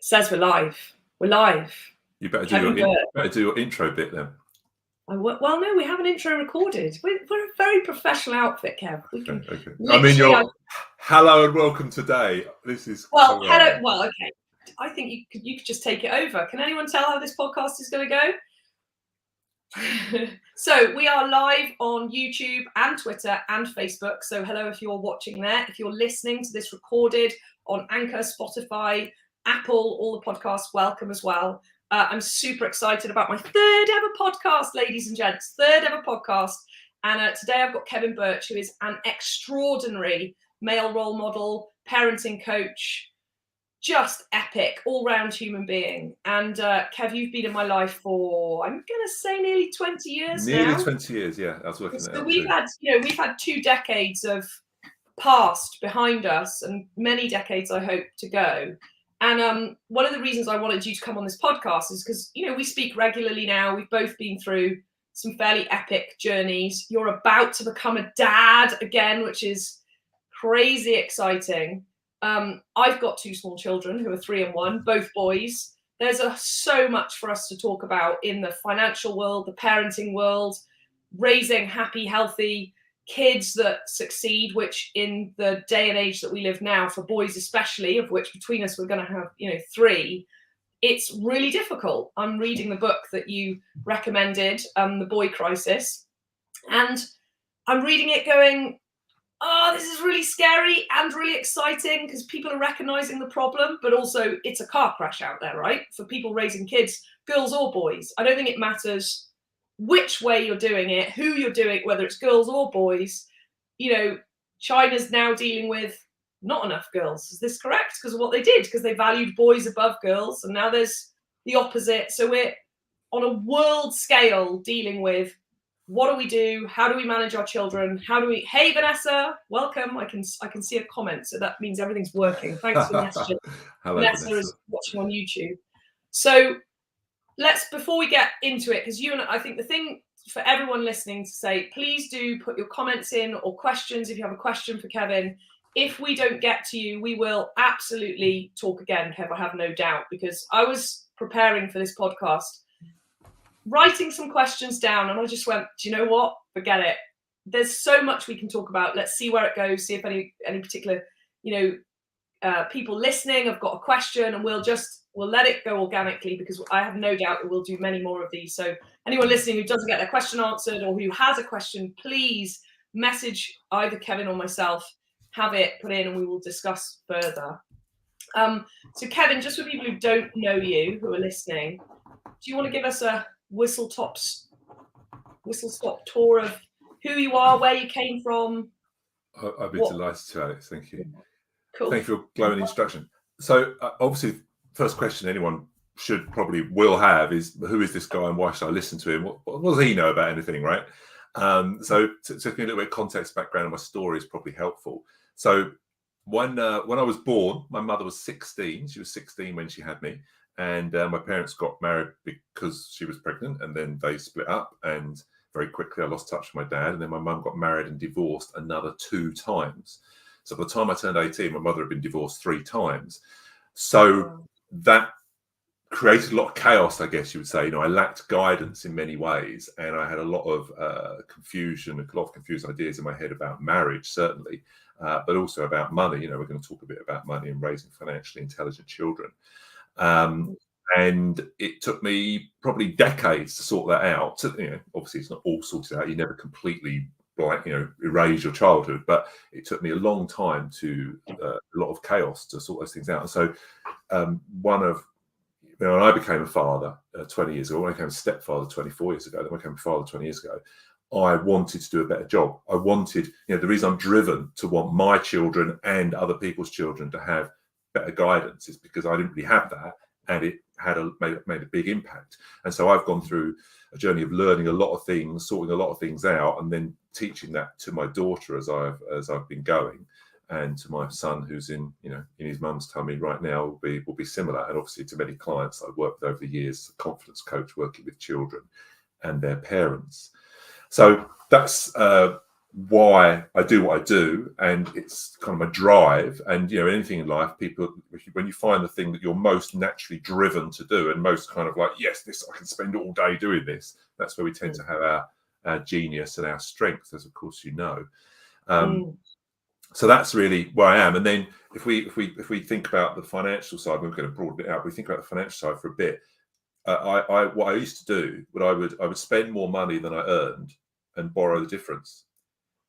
Says we're live. We're live. You better do your intro bit then. Well, no, we have an intro recorded. We're a very professional outfit, Kev. We can. Okay. I mean, hello and welcome today. This is hello. Well, okay. I think you could just take it over. Can anyone tell how this podcast is going to go? So we are live on YouTube and Twitter and Facebook. So hello if you're watching there. If you're listening to this recorded on Anchor, Spotify, Apple, all the podcasts, welcome as well. I'm super excited about my third ever podcast, ladies and gents, third ever podcast. And today I've got Kevin Burch, who is an extraordinary male role model, parenting coach, just epic, all-round human being. And Kev, you've been in my life for, I'm going to say nearly 20 years now. Nearly 20 years, yeah. I was working there. So we've had 2 decades of past behind us and many decades, I hope, to go. And one of the reasons I wanted you to come on this podcast is because, we speak regularly now. We've both been through some fairly epic journeys. You're about to become a dad again, which is crazy exciting. I've got 2 small children who are 3 and 1, both boys. There's so much for us to talk about in the financial world, the parenting world, raising happy, healthy kids that succeed, which in the day and age that we live now, for boys especially, of which between us we're going to have 3, it's really difficult. I'm reading the book that you recommended, The Boy Crisis, and I'm reading it going, oh, this is really scary and really exciting because people are recognizing the problem, but also it's a car crash out there, right? For people raising kids, girls or boys. I don't think it matters which way you're doing it, who you're doing, whether it's girls or boys. China's now dealing with not enough girls. Is this correct? Because of what they did, because they valued boys above girls. And now there's the opposite. So we're on a world scale dealing with what do we do? How do we manage our children? Hey, Vanessa, welcome. I can see a comment. So that means everything's working. Thanks for messaging. Vanessa is watching on YouTube. So before we get into it, because I think the thing for everyone listening to say, please do put your comments in or questions if you have a question for Kevin. If we don't get to you, we will absolutely talk again, Kev, I have no doubt, because I was preparing for this podcast, writing some questions down, and I just went, do you know what? Forget it. There's so much we can talk about. Let's see where it goes, see if any particular, people listening have got a question, and we'll let it go organically, because I have no doubt that we'll do many more of these. So anyone listening who doesn't get their question answered or who has a question, please message either Kevin or myself, have it put in, and we will discuss further. So Kevin, just for people who don't know you, who are listening, do you want to give us a whistle-stop tour of who you are, where you came from? I'd be delighted to, Alex. Thank you. Cool. Thank you for your glowing introduction. So obviously, first question anyone will have is, who is this guy and why should I listen to him? What does he know about anything, right? So to give me a little bit of context, background, and my story is probably helpful. So when I was born, my mother was 16. She was 16 when she had me. And my parents got married because she was pregnant, and then they split up. And very quickly, I lost touch with my dad. And then my mum got married and divorced another 2 times. So by the time I turned 18, my mother had been divorced 3 times. So that created a lot of chaos, I guess you would say. I lacked guidance in many ways, and I had a lot of confused ideas in my head about marriage, certainly, but also about money. We're going to talk a bit about money and raising financially intelligent children. And it took me probably decades to sort that out. Obviously, it's not all sorted out. You never completely erase your childhood, but it took me a long time to a lot of chaos to sort those things out. And so when I became a father 20 years ago, when I became a stepfather 24 years ago, then I became a father 20 years ago, I wanted to do a better job. I wanted, the reason I'm driven to want my children and other people's children to have better guidance is because I didn't really have that, and it had made a big impact. And so I've gone through a journey of learning a lot of things, sorting a lot of things out, and then teaching that to my daughter as I've been going, and to my son who's in his mum's tummy right now will be similar, and obviously to many clients I've worked with over the years as a confidence coach working with children and their parents. So that's why I do what I do, and it's kind of my drive. And anything in life, people, when you find the thing that you're most naturally driven to do, and most kind of like, yes, this, I can spend all day doing this, that's where we tend to have our genius and our strength, as of course so that's really where I am. And then if we think about the financial side, we're going to broaden it out. We think about the financial side for a bit. What I used to do, I would spend more money than I earned and borrow the difference,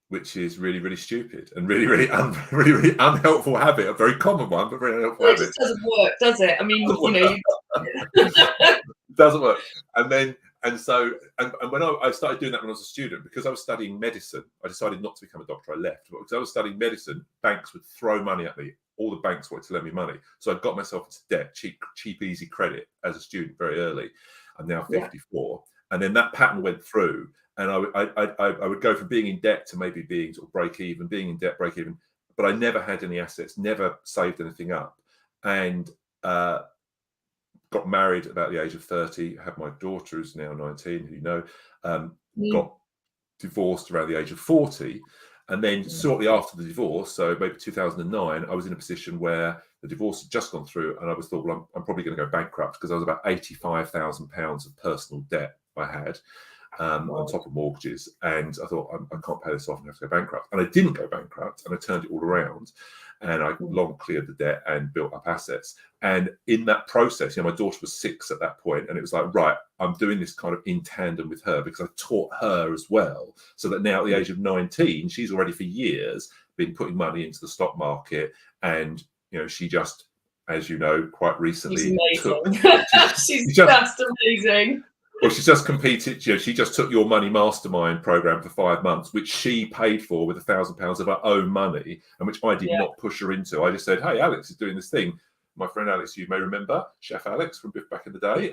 which is really, really stupid and really, really, really unhelpful habit. A very common one, but very unhelpful habit. It just doesn't work, does it? I mean, it doesn't work. And so when I started doing that when I was a student, because I was studying medicine, I decided not to become a doctor. I left. But because I was studying medicine, banks would throw money at me. All the banks wanted to lend me money. So I got myself into debt, cheap, easy credit as a student very early. I'm now 54. And then that pattern went through. And I would go from being in debt to maybe being sort of break even, being in debt, break even. But I never had any assets, never saved anything up. And got married about the age of 30, had my daughter who's now 19, got divorced around the age of 40. And then shortly after the divorce, so maybe 2009, I was in a position where the divorce had just gone through, and I was thought, well, I'm probably going to go bankrupt, because I was about £85,000 of personal debt I had on top of mortgages. And I thought, I can't pay this off and have to go bankrupt. And I didn't go bankrupt, and I turned it all around. And I long cleared the debt and built up assets. And in that process, my daughter was 6 at that point, and it was like, right, I'm doing this kind of in tandem with her, because I taught her as well. So that now at the age of 19, she's already for years been putting money into the stock market. And, she just, as you know, quite recently she's just amazing. Well, she's just competed. She just took your money mastermind program for 5 months, which she paid for with £1,000 of her own money, and which I did not push her into. I just said, "Hey, Alex is doing this thing. My friend Alex, you may remember, Chef Alex from back in the day.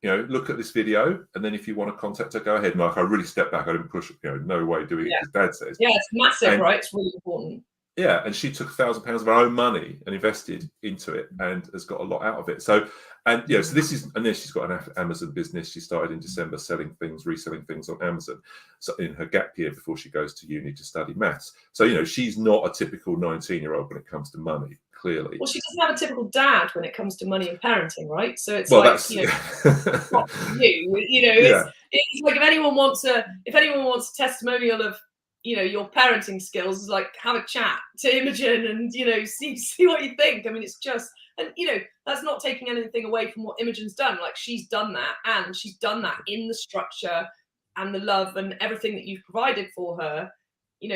Look at this video, and then if you want to contact her, go ahead." And I really stepped back. I didn't push. No way doing it, because Dad says. Yeah, it's massive, right? It's really important. Yeah, and she took £1,000 of her own money and invested into it, and has got a lot out of it. So this is, and then she's got an Amazon business. She started in December reselling things on Amazon. So in her gap year before she goes to uni to study maths. So she's not a typical 19-year-old when it comes to money. Clearly, well, she doesn't have a typical dad when it comes to money and parenting, right? So it's it's like, it's like if anyone wants a testimonial of your parenting skills, is like, have a chat to Imogen and see what you think. I mean, it's just, and that's not taking anything away from what Imogen's done. Like, she's done that, and she's done that in the structure and the love and everything that you've provided for her.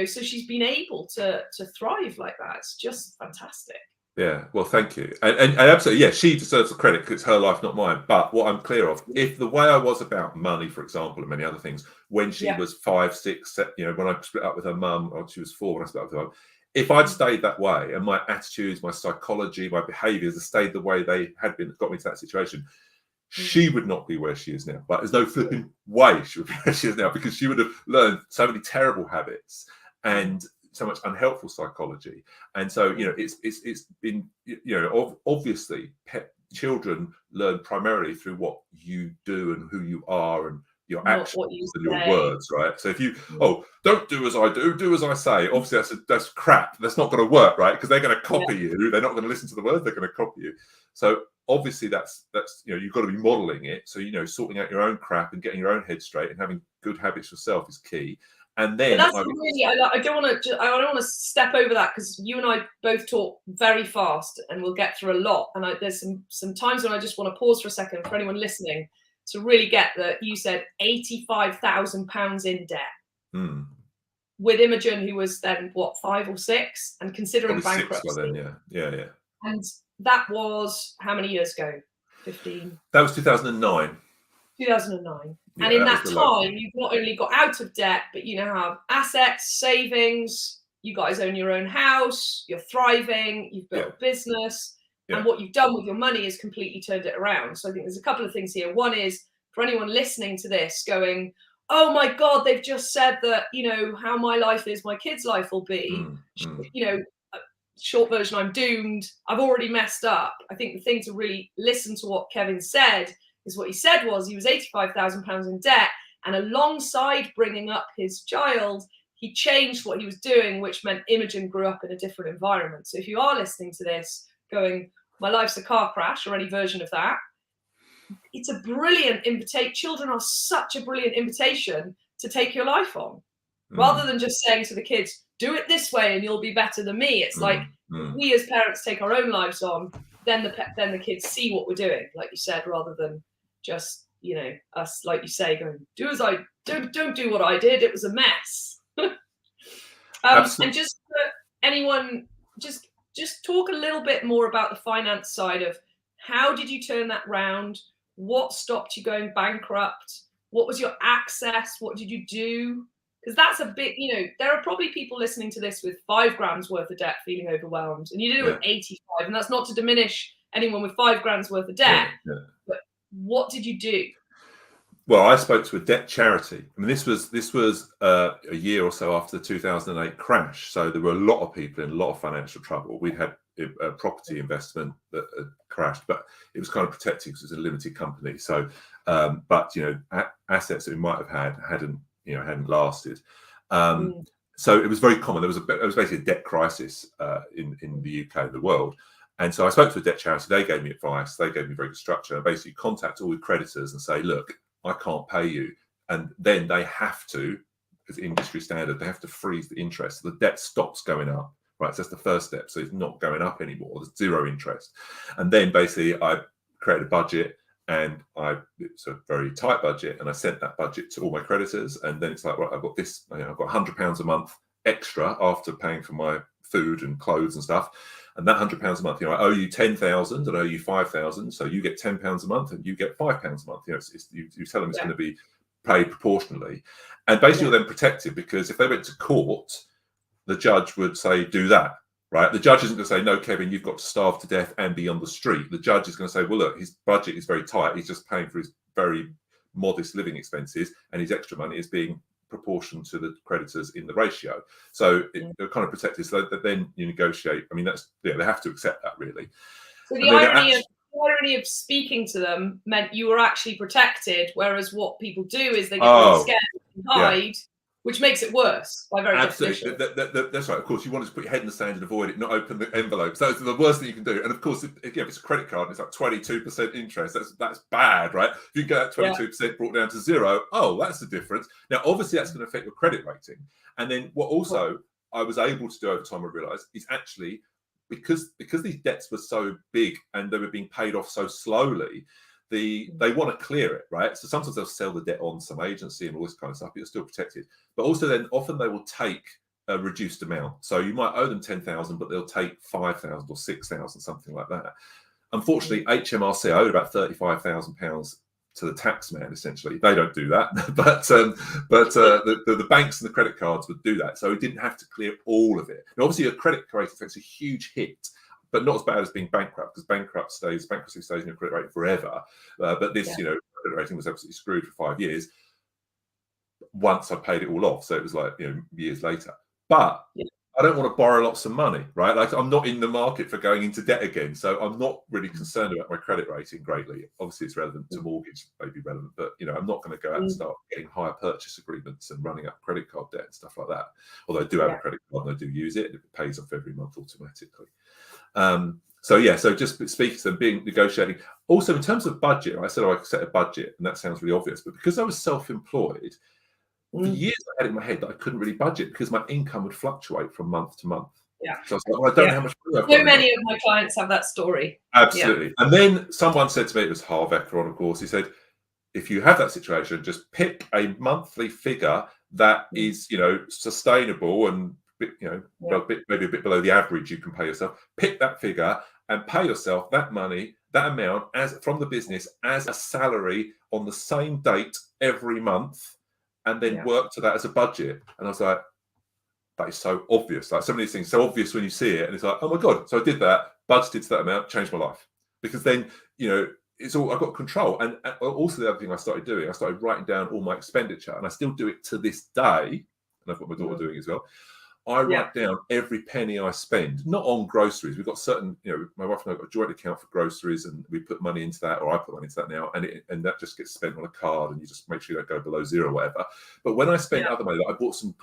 So she's been able to thrive like that. It's just fantastic. Yeah, well, thank you. And absolutely, she deserves the credit, because it's her life, not mine. But what I'm clear of, if the way I was about money, for example, and many other things, when she was 5, 6, when I split up with her mum, or she was 4 when I split up with her mum, if I'd stayed that way, and my attitudes, my psychology, my behaviours had stayed the way they had been, got me to that situation, she would not be where she is now. But there's no flipping way she would be where she is now, because she would have learned so many terrible habits and so much unhelpful psychology. And so it's been obviously children learn primarily through what you do and who you are and your actions and your words, right? So if you don't do as I do as I say, obviously that's crap. That's not going to work, right? Because they're going to copy you. They're not going to listen to the words. They're going to copy you. So obviously that's you've got to be modeling it. So sorting out your own crap and getting your own head straight and having good habits yourself is key. And then I don't want to step over that, because you and I both talk very fast and we'll get through a lot. And there's some times when I just want to pause for a second for anyone listening to really get that. You said £85,000 in debt with Imogen, who was then 5 or 6, and considering probably bankruptcy. 6 by then, yeah. And that was how many years ago? 15. That was 2009. 2009. Yeah, and in that time, you've not only got out of debt, but you now have assets, savings, you guys own your own house, you're thriving, you've built a business, and what you've done with your money is completely turned it around. So I think there's a couple of things here. One is, for anyone listening to this going, oh my God, they've just said that, how my life is, my kid's life will be, short version, I'm doomed, I've already messed up. I think the thing to really listen to what Kevin said is what he said was he was £85,000 in debt, and alongside bringing up his child, he changed what he was doing, which meant Imogen grew up in a different environment. So if you are listening to this going, my life's a car crash, or any version of that, it's a brilliant invitation. Children are such a brilliant invitation to take your life on, rather than just saying to the kids, do it this way and you'll be better than me. It's like we as parents take our own lives on, then the kids see what we're doing, like you said, rather than just, you know, us, like you say, going, don't do what I did. It was a mess. And just for anyone, just talk a little bit more about the finance side of how did you turn that round? What stopped you going bankrupt? What was your access? What did you do? Because that's a bit, you know, there are probably people listening to this with 5 grand's worth of debt feeling overwhelmed, and you did it with 85. And that's not to diminish anyone with 5 grand's worth of debt. But what did you do? Well, I spoke to a debt charity. I mean, this was a year or so after the 2008 crash. So there were a lot of people in a lot of financial trouble. We'd had a property investment that had crashed, but it was kind of protected because it was a limited company. So, but you know, assets that we might have had hadn't lasted. So it was very common. It was basically a debt crisis in the UK, the world. And so I spoke to a debt charity. They gave me advice. They gave me very good structure. I basically contact all the creditors and say, look, I can't pay you. And then they have to, as industry standard, they have to freeze the interest. So the debt stops going up, right? So that's the first step. So it's not going up anymore. There's 0 interest. And then basically I created a budget, and it's a very tight budget. And I sent that budget to all my creditors. And then it's like, right, I've got this, you know, I've got £100 a month extra after paying for my food and clothes and stuff. And that £100 a month, you know, I owe you 10,000 and I owe you 5,000. So you get £10 a month and you get £5 a month. You know, you tell them it's going to be paid proportionally. And basically you're then protected, because if they went to court, the judge would say, do that, right? The judge isn't going to say, no, Kevin, you've got to starve to death and be on the street. The judge is going to say, well, look, his budget is very tight. He's just paying for his very modest living expenses, and his extra money is being proportion to the creditors in the ratio. So they're kind of protected. So that then you negotiate. I mean, they have to accept that, really. So the irony of speaking to them meant you were actually protected, whereas what people do is they get really scared and hide, which makes it worse by very definition. That's right. Of course, you want to put your head in the sand and avoid it, not open the envelopes. That's the worst thing you can do. And of course, if it's a credit card and it's like 22% interest, that's bad, right? If you get that 22% brought down to 0, that's the difference. Now, obviously, that's going to affect your credit rating. And then what also I was able to do over time, I realised, is actually because these debts were so big and they were being paid off so slowly, they want to clear it, right? So sometimes they'll sell the debt on some agency and all this kind of stuff, but you're still protected. But also then often they will take a reduced amount. So you might owe them 10,000, but they'll take 5,000 or 6,000, something like that. Unfortunately, HMRC owed about £35,000 to the tax man, essentially. They don't do that, but the banks and the credit cards would do that. So it didn't have to clear all of it. And obviously a credit rating takes a huge hit, but not as bad as being bankrupt, because bankruptcy stays in your credit rating forever. But this, credit rating was absolutely screwed for 5 years. Once I paid it all off, so it was like, years later. But I don't want to borrow lots of money, right? Like, I'm not in the market for going into debt again, so I'm not really concerned about my credit rating greatly. Obviously, it's relevant to mortgage, maybe relevant, but I'm not going to go out and start getting higher purchase agreements and running up credit card debt and stuff like that. Although I do have a credit card and I do use it, and it pays off every month automatically. So just speaking to them, negotiating. Also, in terms of budget, I said I could set a budget, and that sounds really obvious, but because I was self-employed, for years I had it in my head that I couldn't really budget because my income would fluctuate from month to month. So I was like, well, I don't know how much money I've got. So many of my clients have that story. Absolutely. And then someone said to me, it was Harvecker on a course, he said, if you have that situation, just pick a monthly figure that is, sustainable and maybe a bit below the average you can pay yourself. Pick that figure and pay yourself that money, that amount from the business as a salary on the same date every month, and then work to that as a budget. And I was like, that is so obvious. Like, some of these things so obvious when you see it, and it's like, oh my God. So I did that, budgeted to that amount, changed my life. Because then, it's all, I've got control. And also the other thing I started doing, I started writing down all my expenditure, and I still do it to this day, and I've got my daughter doing it as well. I write down every penny I spend, not on groceries. We've got certain, my wife and I have got a joint account for groceries, and we put money into that, or I put money into that now, and that just gets spent on a card, and you just make sure you don't go below zero or whatever. But when I spend other money, like bought some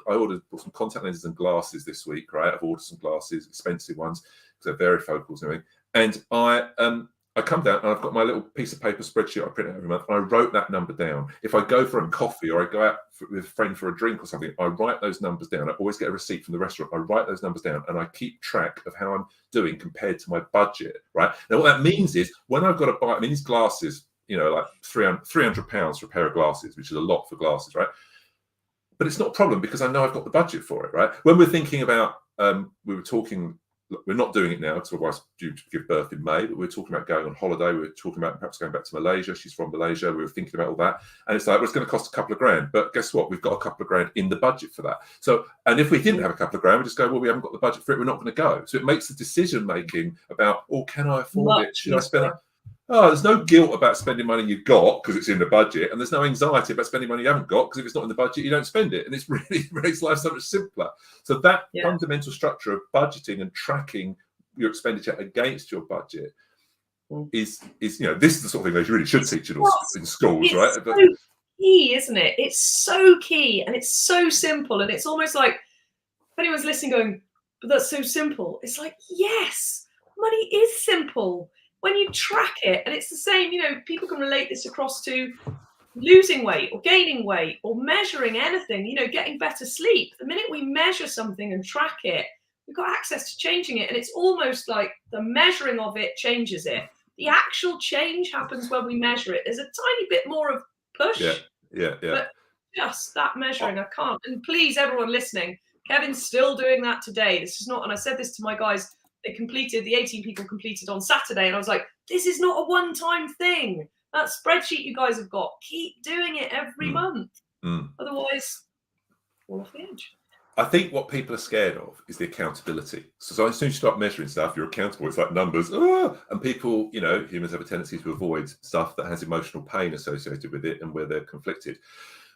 contact lenses and glasses this week, right? I've ordered some glasses, expensive ones, because they're varifocals and everything. And I come down and I've got my little piece of paper spreadsheet I print out every month, and I wrote that number down. If I go for a coffee or I go out with a friend for a drink or something, I write those numbers down. I always get a receipt from the restaurant. I write those numbers down, and I keep track of how I'm doing compared to my budget, right? Now, what that means is when I've got to buy, these glasses, like £300 for a pair of glasses, which is a lot for glasses, right? But it's not a problem because I know I've got the budget for it, right? When we're thinking about, we were talking, we're not doing it now because my wife's due to give birth in May, but we're talking about going on holiday. We're talking about perhaps going back to Malaysia. She's from Malaysia. We were thinking about all that. And it's like, well, it's going to cost a couple of grand. But guess what? We've got a couple of grand in the budget for that. So, and if we didn't have a couple of grand, we just go, well, we haven't got the budget for it. We're not going to go. So it makes the decision making about, can I afford it? Should I spend it? Oh, there's no guilt about spending money you've got because it's in the budget, and there's no anxiety about spending money you haven't got because if it's not in the budget, you don't spend it. And it's really makes life so much simpler. So that fundamental structure of budgeting and tracking your expenditure against your budget is this is the sort of thing they really should teach it in schools, right? So key, isn't it? It's so key, and it's so simple, and it's almost like if anyone's listening going, but that's so simple. It's like, yes, money is simple when you track it. And it's the same, people can relate this across to losing weight or gaining weight or measuring anything, getting better sleep. The minute we measure something and track it, we've got access to changing it. And it's almost like the measuring of it changes it. The actual change happens when we measure it. There's a tiny bit more of push. Yeah. But just that measuring, I can't. And please, everyone listening, Kevin's still doing that today. This is not, and I said this to my guys, the 18 people completed on Saturday, and I was like, this is not a one-time thing. That spreadsheet you guys have got, keep doing it every month. Otherwise, fall off the edge. I think what people are scared of is the accountability. So as soon as you start measuring stuff, you're accountable. It's like numbers. And people, humans have a tendency to avoid stuff that has emotional pain associated with it and where they're conflicted,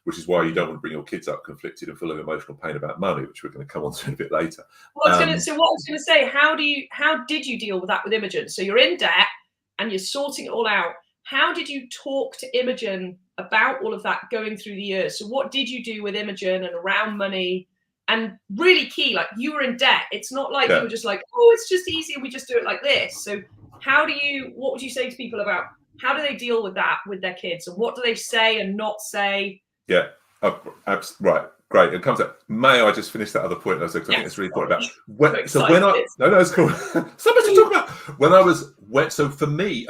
which is why you don't want to bring your kids up conflicted and full of emotional pain about money, which we're going to come on to in a bit later. So what I was going to say, how did you deal with that with Imogen? So you're in debt and you're sorting it all out. How did you talk to Imogen about all of that going through the years? So what did you do with Imogen and around money? And really key, like you were in debt. It's not like you were just like, it's just easier. We just do it like this. So what would you say to people about how do they deal with that with their kids? And what do they say and not say? Yeah, right, great. It comes up. May I just finish that other point? I think it's really important about. It's cool. So much to talk about. So for me,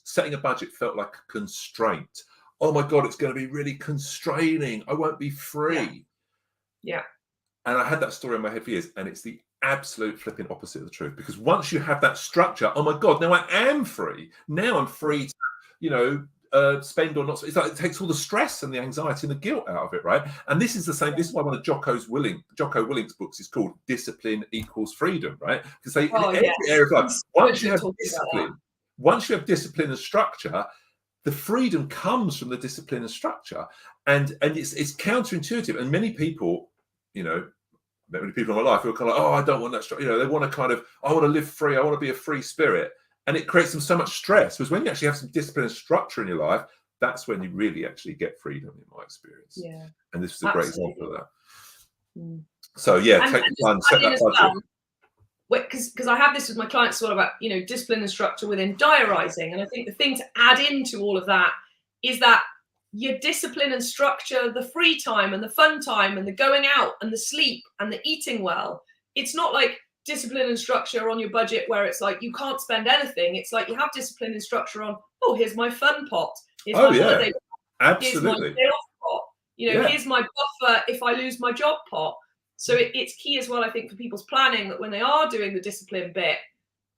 setting a budget felt like a constraint. Oh my God, it's going to be really constraining. I won't be free. Yeah. And I had that story in my head for years, and it's the absolute flipping opposite of the truth. Because once you have that structure, oh my God, now I am free. Now I'm free to, spend or not. It's like it takes all the stress and the anxiety and the guilt out of it, right? And this is the same. This is why one of Jocko Willink's books is called "Discipline Equals Freedom," right? Because in every area of life, once you have discipline and structure, the freedom comes from the discipline and structure, and it's counterintuitive. And many people, many people in my life who are kind of like, I don't want that structure. They want to I want to live free. I want to be a free spirit. And it creates them so much stress, because when you actually have some discipline and structure in your life, that's when you really actually get freedom, in my experience. Yeah. And this is a great example of that. So take the time, set that budget. Because I have this with my clients sort of about, discipline and structure within diarising. And I think the thing to add into all of that is that your discipline and structure, the free time and the fun time and the going out and the sleep and the eating well, it's not like discipline and structure on your budget where it's like you can't spend anything. It's like you have discipline and structure on, here's my fun pot. Here's my holiday pot. Absolutely. Here's my day off pot. Here's my buffer if I lose my job pot. So it's key as well, I think, for people's planning, that when they are doing the discipline bit,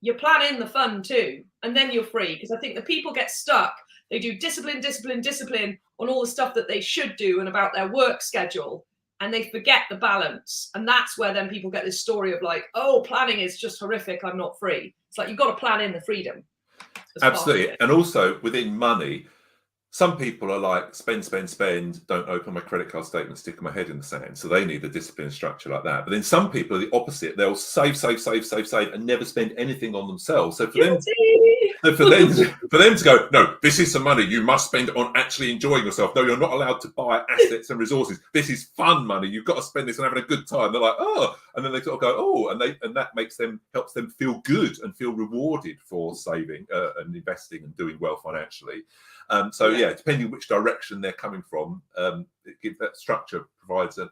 you plan in the fun too, and then you're free. Because I think the people get stuck. They do discipline on all the stuff that they should do and about their work schedule, and they forget the balance. And that's where then people get this story of like, planning is just horrific, I'm not free. It's like, you've got to plan in the freedom. Absolutely. And also within money, some people are like spend, don't open my credit card statement, stick my head in the sand. So they need a discipline structure like that. But then some people are the opposite. They'll save, and never spend anything on themselves. So for them to go, no, this is some money you must spend on actually enjoying yourself. No, you're not allowed to buy assets and resources. This is fun money. You've got to spend this and having a good time. They're like, oh, and then they sort of go, oh, and that helps them feel good and feel rewarded for saving and investing and doing well financially. Depending which direction they're coming from, that structure provides a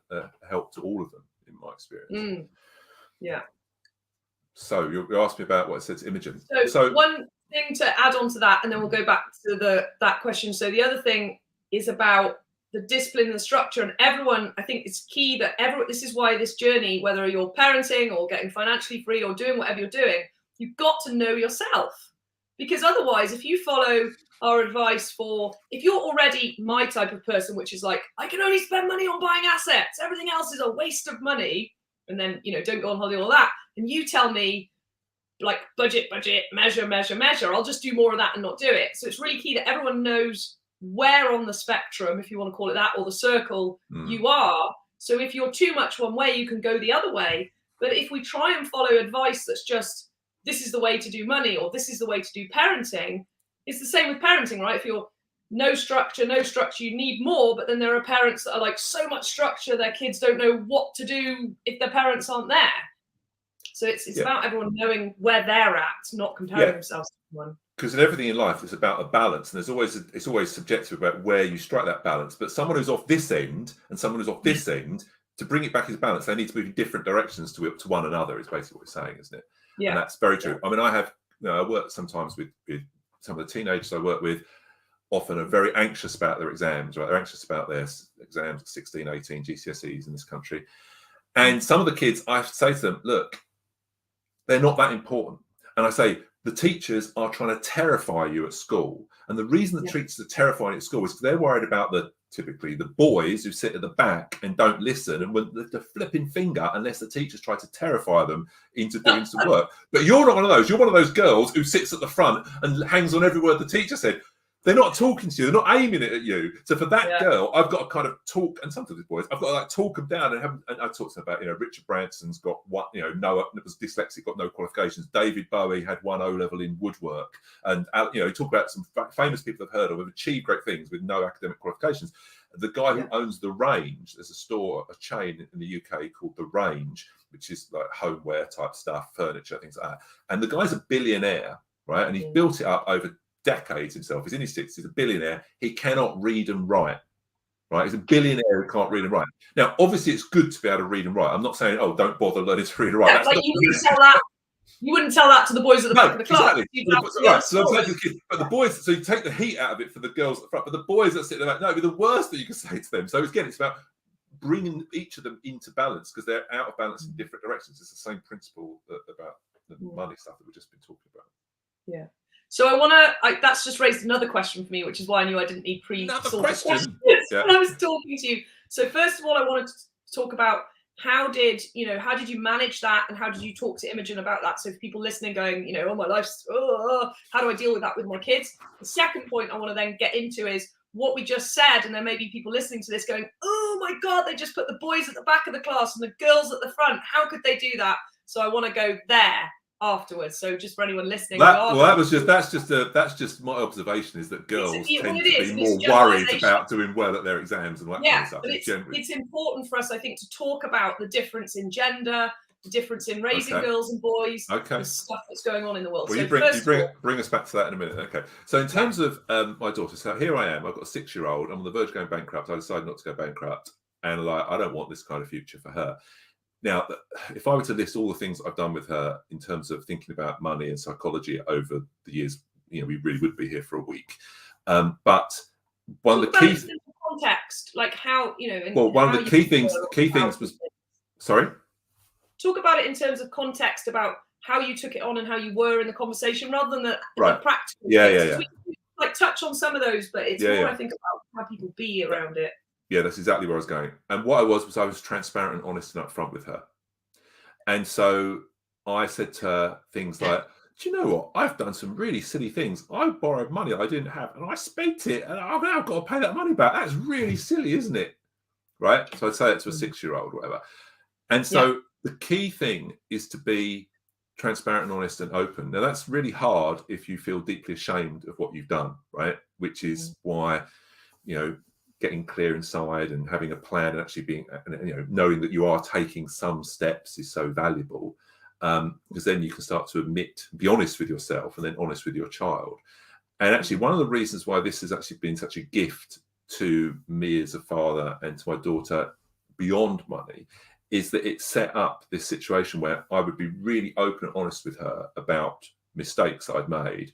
help to all of them, in my experience. So you asked me about what it said to Imogen. So one thing to add on to that, and then we'll go back to that question. So the other thing is about the discipline and the structure, and everyone, I think it's key that this is why this journey, whether you're parenting or getting financially free or doing whatever you're doing, you've got to know yourself. Because otherwise, if you follow our advice if you're already my type of person, which is like, I can only spend money on buying assets, everything else is a waste of money, and then, don't go on holiday, all that, and you tell me, like, budget, measure, I'll just do more of that and not do it. So it's really key that everyone knows where on the spectrum, if you want to call it that, or the circle you are. So if you're too much one way, you can go the other way. But if we try and follow advice that's just, this is the way to do money, or this is the way to do parenting, it's the same with parenting, right? If you're no structure, you need more. But then there are parents that are like, so much structure, their kids don't know what to do if their parents aren't there. So it's about everyone knowing where they're at, not comparing themselves to one. Because in everything in life, it's about a balance, and it's always subjective about where you strike that balance. But someone who's off this end and someone who's off this end, to bring it back into balance, they need to move in different directions to one another. Is basically what we're saying, isn't it? Yeah, and that's very true. I mean, I work sometimes with some of the teenagers I work with. Often are very anxious about their exams, right? They're anxious about their exams at 16, 18, GCSEs in this country. And some of the kids, I say to them, look, they're not that important. And I say, the teachers are trying to terrify you at school. And the reason the teachers are terrifying at school is because they're worried about typically the boys who sit at the back and don't listen and with the flipping finger unless the teachers try to terrify them into doing some work. But you're not one of those. You're one of those girls who sits at the front and hangs on every word the teacher said. They're not talking to you. They're not aiming it at you. So for that girl, I've got to kind of talk, and sometimes with boys, I've got to like talk them down and I talked to them about, Richard Branson's got one, Noah was dyslexic, got no qualifications. David Bowie had 1 O-level in woodwork, and talk about some famous people I've heard of who've achieved great things with no academic qualifications. The guy who owns The Range, there's a chain in the UK called The Range, which is like homeware type stuff, furniture, things like that. And the guy's a billionaire, right? And he's built it up over decades himself. He's in his 60s, a billionaire. He cannot read and write, right? He's a billionaire who can't read and write. Now, obviously, it's good to be able to read and write. I'm not saying, don't bother learning to read and write. Yeah, you wouldn't tell that to the boys at the back of the class. Exactly. Right. So I'm saying to the kids, but the boys, so you take the heat out of it for the girls at the front, but the boys that sit there, no, it'd be the worst that you can say to them. So again, it's about bringing each of them into balance because they're out of balance in different directions. It's the same principle about the money stuff that we've just been talking about. Yeah. So that's just raised another question for me, which is why I knew I didn't need pre-sorted questions when I was talking to you. So first of all, I wanted to talk about how did you manage that, and how did you talk to Imogen about that? So if people listening going, my life's, how do I deal with that with my kids? The second point I want to then get into is what we just said, and there may be people listening to this going, oh my God, they just put the boys at the back of the class and the girls at the front. How could they do that? So I want to go there afterwards. So just for anyone listening, that's just my observation is that girls tend to be more worried about doing well at their exams and that kind of stuff. But it's important for us, I think, to talk about the difference in gender, the difference in raising girls and boys, the stuff that's going on in the world. Well, so bring us back to that in a minute. Okay. So in terms of my daughter, so here I am. I've got a 6-year-old. I'm on the verge of going bankrupt. I decided not to go bankrupt, and I don't want this kind of future for her. Now, if I were to list all the things I've done with her in terms of thinking about money and psychology over the years, we really would be here for a week. But one of the key context, like how one of the key things was sorry. Talk about it in terms of context about how you took it on and how you were in the conversation, rather than the practical. Yeah. We touch on some of those, but it's more I think about how people be around it. Yeah, that's exactly where I was going. And what I was transparent and honest and upfront with her. And so I said to her things like, do you know what? I've done some really silly things. I borrowed money I didn't have and I spent it, and I've now got to pay that money back. That's really silly, isn't it? Right? So I'd say it to a 6-year-old or whatever. And so the key thing is to be transparent and honest and open. Now, that's really hard if you feel deeply ashamed of what you've done, right? Which is why, getting clear inside and having a plan and actually being, knowing that you are taking some steps is so valuable. Because then you can start to be honest with yourself and then honest with your child. And actually, one of the reasons why this has actually been such a gift to me as a father and to my daughter beyond money is that it set up this situation where I would be really open and honest with her about mistakes that I'd made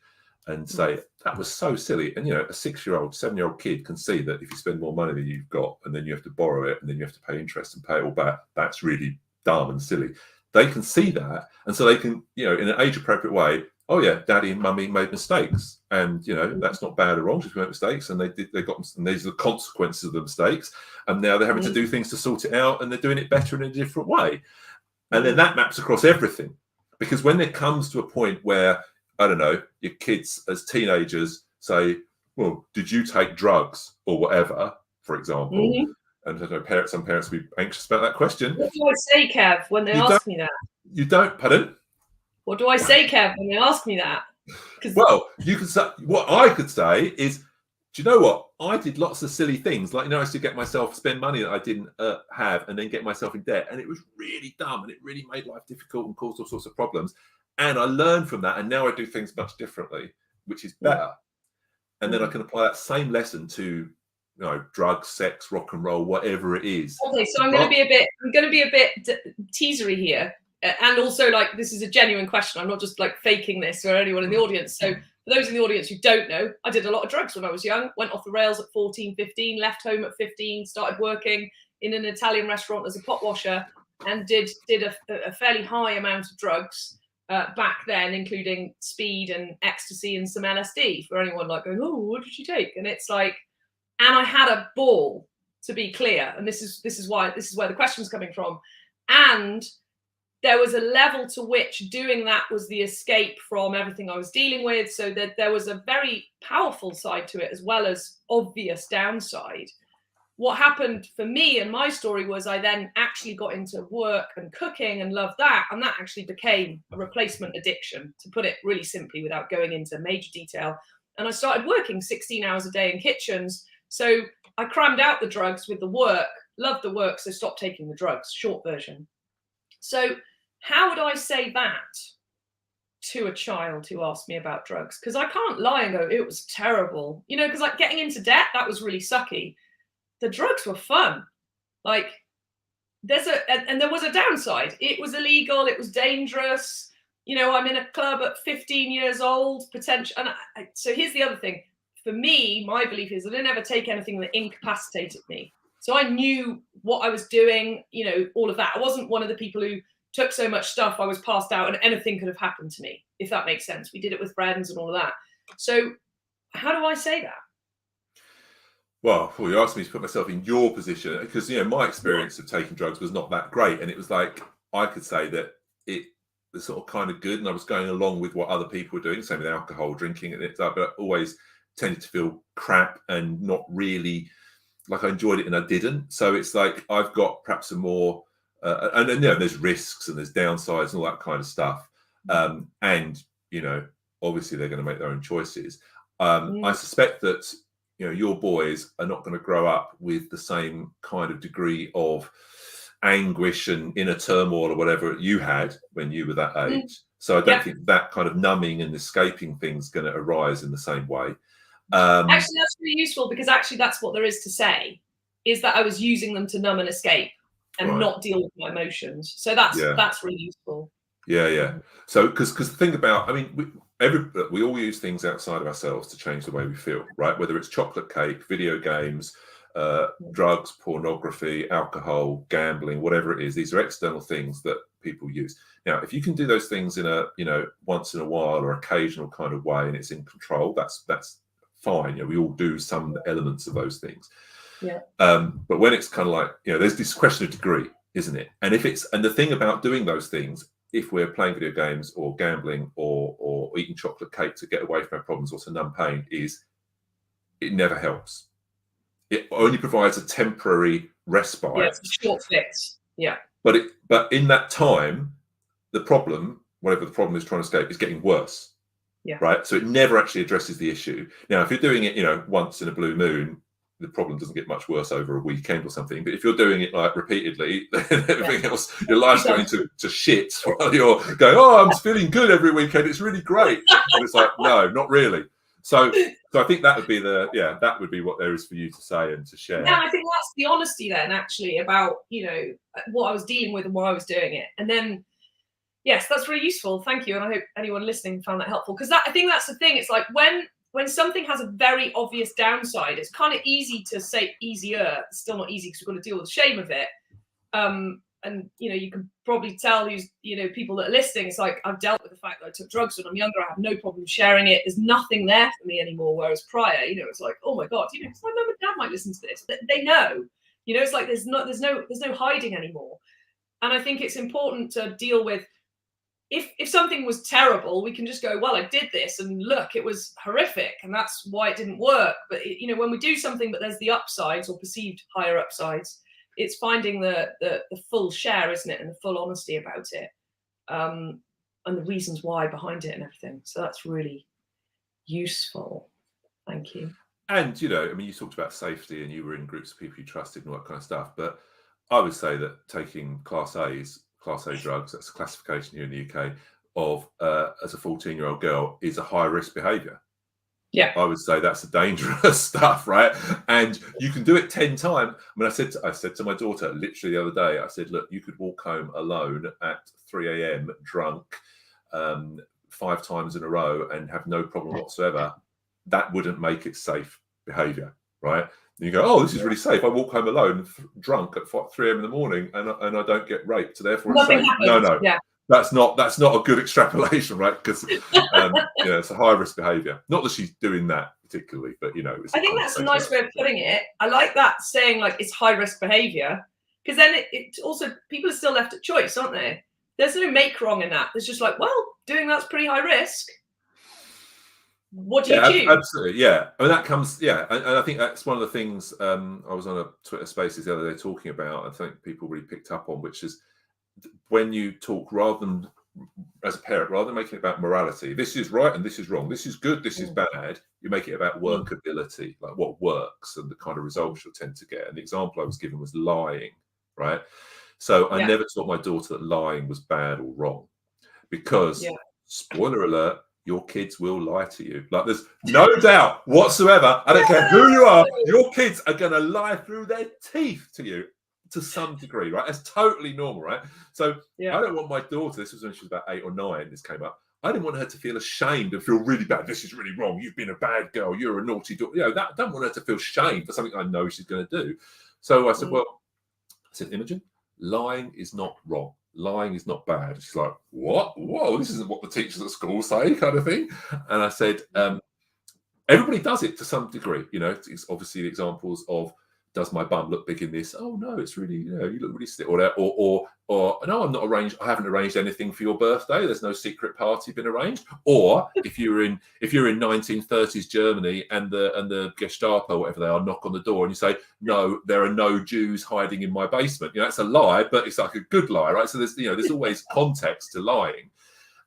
and say, that was so silly. And, a 6-year-old, 7-year-old kid can see that if you spend more money than you've got and then you have to borrow it and then you have to pay interest and pay it all back, that's really dumb and silly. They can see that. And so they can, in an age appropriate way, oh yeah, daddy and mummy made mistakes. And, that's not bad or wrong, just make mistakes. And they got, and these are the consequences of the mistakes. And now they're having to do things to sort it out and they're doing it better in a different way. And then that maps across everything. Because when it comes to a point where, I don't know, your kids as teenagers say, well, did you take drugs or whatever, for example? And some parents will be anxious about that question. What do I say, Kev, when they ask me that? You don't, pardon? What do I say, Kev, when they ask me that? Well, you could say, what I could say is, do you know what? I did lots of silly things. Like, I used to get myself spend money that I didn't have and then get myself in debt. And it was really dumb and it really made life difficult and caused all sorts of problems. And I learned from that. And now I do things much differently, which is better. And then I can apply that same lesson to, drugs, sex, rock and roll, whatever it is. Okay, so I'm going to be a bit teasery here. And also, this is a genuine question. I'm not just faking this or anyone in the audience. So for those in the audience who don't know, I did a lot of drugs when I was young, went off the rails at 14, 15, left home at 15, started working in an Italian restaurant as a pot washer and did a fairly high amount of drugs back then, including speed and ecstasy and some LSD for anyone going, oh, what did you take? And it's and I had a ball, to be clear. And this is where the question's coming from. And there was a level to which doing that was the escape from everything I was dealing with. So that there was a very powerful side to it as well as obvious downside. What happened for me and my story was I then actually got into work and cooking and loved that. And that actually became a replacement addiction, to put it really simply without going into major detail. And I started working 16 hours a day in kitchens. So I crammed out the drugs with the work, loved the work, so stopped taking the drugs, short version. So how would I say that to a child who asked me about drugs? Because I can't lie and go, it was terrible. Because getting into debt, that was really sucky. The drugs were fun. And there was a downside. It was illegal. It was dangerous. I'm in a club at 15 years old, potential. And so here's the other thing. For me, my belief is I didn't ever take anything that incapacitated me. So I knew what I was doing, all of that. I wasn't one of the people who took so much stuff I was passed out and anything could have happened to me, if that makes sense. We did it with friends and all of that. So how do I say that? Well, you asked me to put myself in your position because, my experience of taking drugs was not that great. And it was I could say that it was sort of kind of good and I was going along with what other people were doing, same with alcohol, drinking, and but I always tended to feel crap and not really I enjoyed it and I didn't. So it's I've got perhaps a more, and then there's risks and there's downsides and all that kind of stuff. And, obviously they're going to make their own choices. I suspect that, your boys are not going to grow up with the same kind of degree of anguish and inner turmoil or whatever you had when you were that age. So I don't think that kind of numbing and escaping thing's going to arise in the same way. Actually, that's really useful because actually that's what there is to say, is that I was using them to numb and escape and not deal with my emotions. So that's really useful. Yeah. So because think about, we all use things outside of ourselves to change the way we feel, right? Whether it's chocolate cake, video games, drugs, pornography, alcohol, gambling, whatever it is, these are external things that people use. Now, if you can do those things in a, once in a while or occasional kind of way and it's in control, that's fine. We all do some elements of those things. Yeah. But when it's kind of there's this question of degree, isn't it? And the thing about doing those things if we're playing video games or gambling or eating chocolate cake to get away from our problems or to numb pain, is it never helps. It only provides a temporary respite. Yeah, it's a short fix. Yeah. But in that time, the problem, whatever the problem is trying to escape, is getting worse. Yeah. Right. So it never actually addresses the issue. Now, if you're doing it, once in a blue moon, the problem doesn't get much worse over a weekend or something. But if you're doing it like repeatedly, then everything else, your life's going to shit while you're going, oh, I'm feeling good every weekend. It's really great. And it's like, no, not really. So I think that would be that would be what there is for you to say and to share. Yeah, I think that's the honesty then, actually, about, what I was dealing with and why I was doing it. And then, yes, that's really useful. Thank you. And I hope anyone listening found that helpful. Because I think that's the thing. It's like when something has a very obvious downside, it's kind of easy to say easier. It's still not easy because we've got to deal with the shame of it. And, you can probably tell who's, people that are listening, it's like, I've dealt with the fact that I took drugs when I'm younger. I have no problem sharing it. There's nothing there for me anymore. Whereas prior, it's like, oh my God, because my mum and dad might listen to this. They know, it's like, there's no hiding anymore. And I think it's important to deal with, if something was terrible, we can just go, well, I did this and look, it was horrific. And that's why it didn't work. But, when we do something, but there's the upsides or perceived higher upsides, it's finding the full share, isn't it? And the full honesty about it, and the reasons why behind it and everything. So that's really useful. Thank you. And, you talked about safety and you were in groups of people you trusted and all that kind of stuff. But I would say that taking Class A drugs, that's a classification here in the UK, of as a 14-year-old girl, is a high risk behaviour. Yeah, I would say that's a dangerous stuff, right? And you can do it 10 times. I mean, I said to my daughter literally the other day, I said, look, you could walk home alone at 3 a.m. drunk 5 times in a row and have no problem whatsoever. That wouldn't make it safe behaviour, right? And you go, oh, this is really safe. I walk home alone, drunk at 3 a.m. in the morning, and I don't get raped. So therefore, it's safe. No. Yeah. That's not a good extrapolation, right? Because it's a high risk behaviour. Not that she's doing that particularly, but I think that's a nice way of putting it. I like that, saying like it's high risk behaviour, because then it also, people are still left at choice, aren't they? There's no make wrong in that. There's just like, well, doing that's pretty high risk. What do you choose? Absolutely, yeah. I mean, that comes, and I think that's one of the things I was on a Twitter Spaces the other day talking about. I think people really picked up on, which is, when you talk, rather than as a parent, rather than making it about morality, this is right and this is wrong, this is good, this is bad, you make it about workability, like what works and the kind of results you'll tend to get. And the example I was given was lying, right? So I never taught my daughter that lying was bad or wrong, because spoiler alert, your kids will lie to you. Like, there's no doubt whatsoever, I don't care who you are, your kids are going to lie through their teeth to you to some degree, right? That's totally normal, right? So I don't want my daughter, this was when she was about 8 or 9, this came up, I didn't want her to feel ashamed and feel really bad. This is really wrong. You've been a bad girl. You're a naughty daughter. I don't want her to feel shame for something I know she's going to do. So I said, Imogen, lying is not wrong. Lying is not bad. She's like, what? Whoa, this isn't what the teachers at school say, kind of thing. And I said, everybody does it to some degree. It's obviously the examples of, does my bum look big in this? Oh no, it's really, you look really stiff. Or no, I'm not arranged. I haven't arranged anything for your birthday. There's no secret party been arranged. Or if you're in 1930s Germany and the Gestapo, whatever they are, knock on the door and you say, no, there are no Jews hiding in my basement. That's a lie, but it's like a good lie, right? So there's always context to lying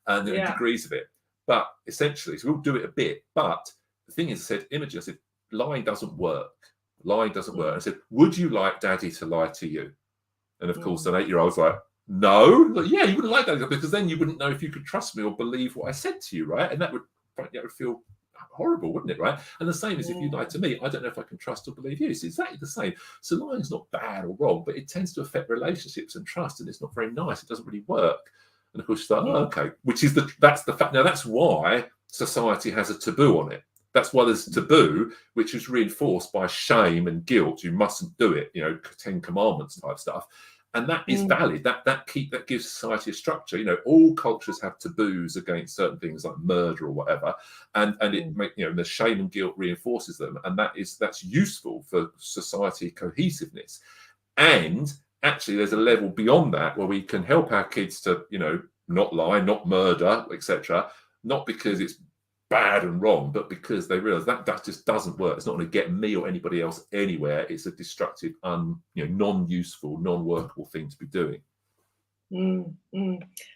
and degrees of it. But essentially, so we'll do it a bit. But the thing is, I said, Imogen, I said, lying doesn't work. Lying doesn't work. I said, would you like daddy to lie to you? And of course, an 8-year-old's like, no. Like, yeah, you wouldn't like daddy, because then you wouldn't know if you could trust me or believe what I said to you, right? And that would feel horrible, wouldn't it, right? And the same as if you lied to me, I don't know if I can trust or believe you. It's exactly the same. So lying's not bad or wrong, but it tends to affect relationships and trust, and it's not very nice. It doesn't really work. And of course, she's like, okay, that's the fact. Now, that's why society has a taboo on it. That's why there's a taboo, which is reinforced by shame and guilt. You mustn't do it, 10 commandments type stuff. And that is valid. That gives society a structure. All cultures have taboos against certain things like murder or whatever. And it the shame and guilt reinforces them. And that's useful for society cohesiveness. And actually there's a level beyond that where we can help our kids to, not lie, not murder, etc. Not because it's bad and wrong, but because they realize that just doesn't work. It's not going to get me or anybody else anywhere. It's a destructive, non-useful, non-workable thing to be doing. And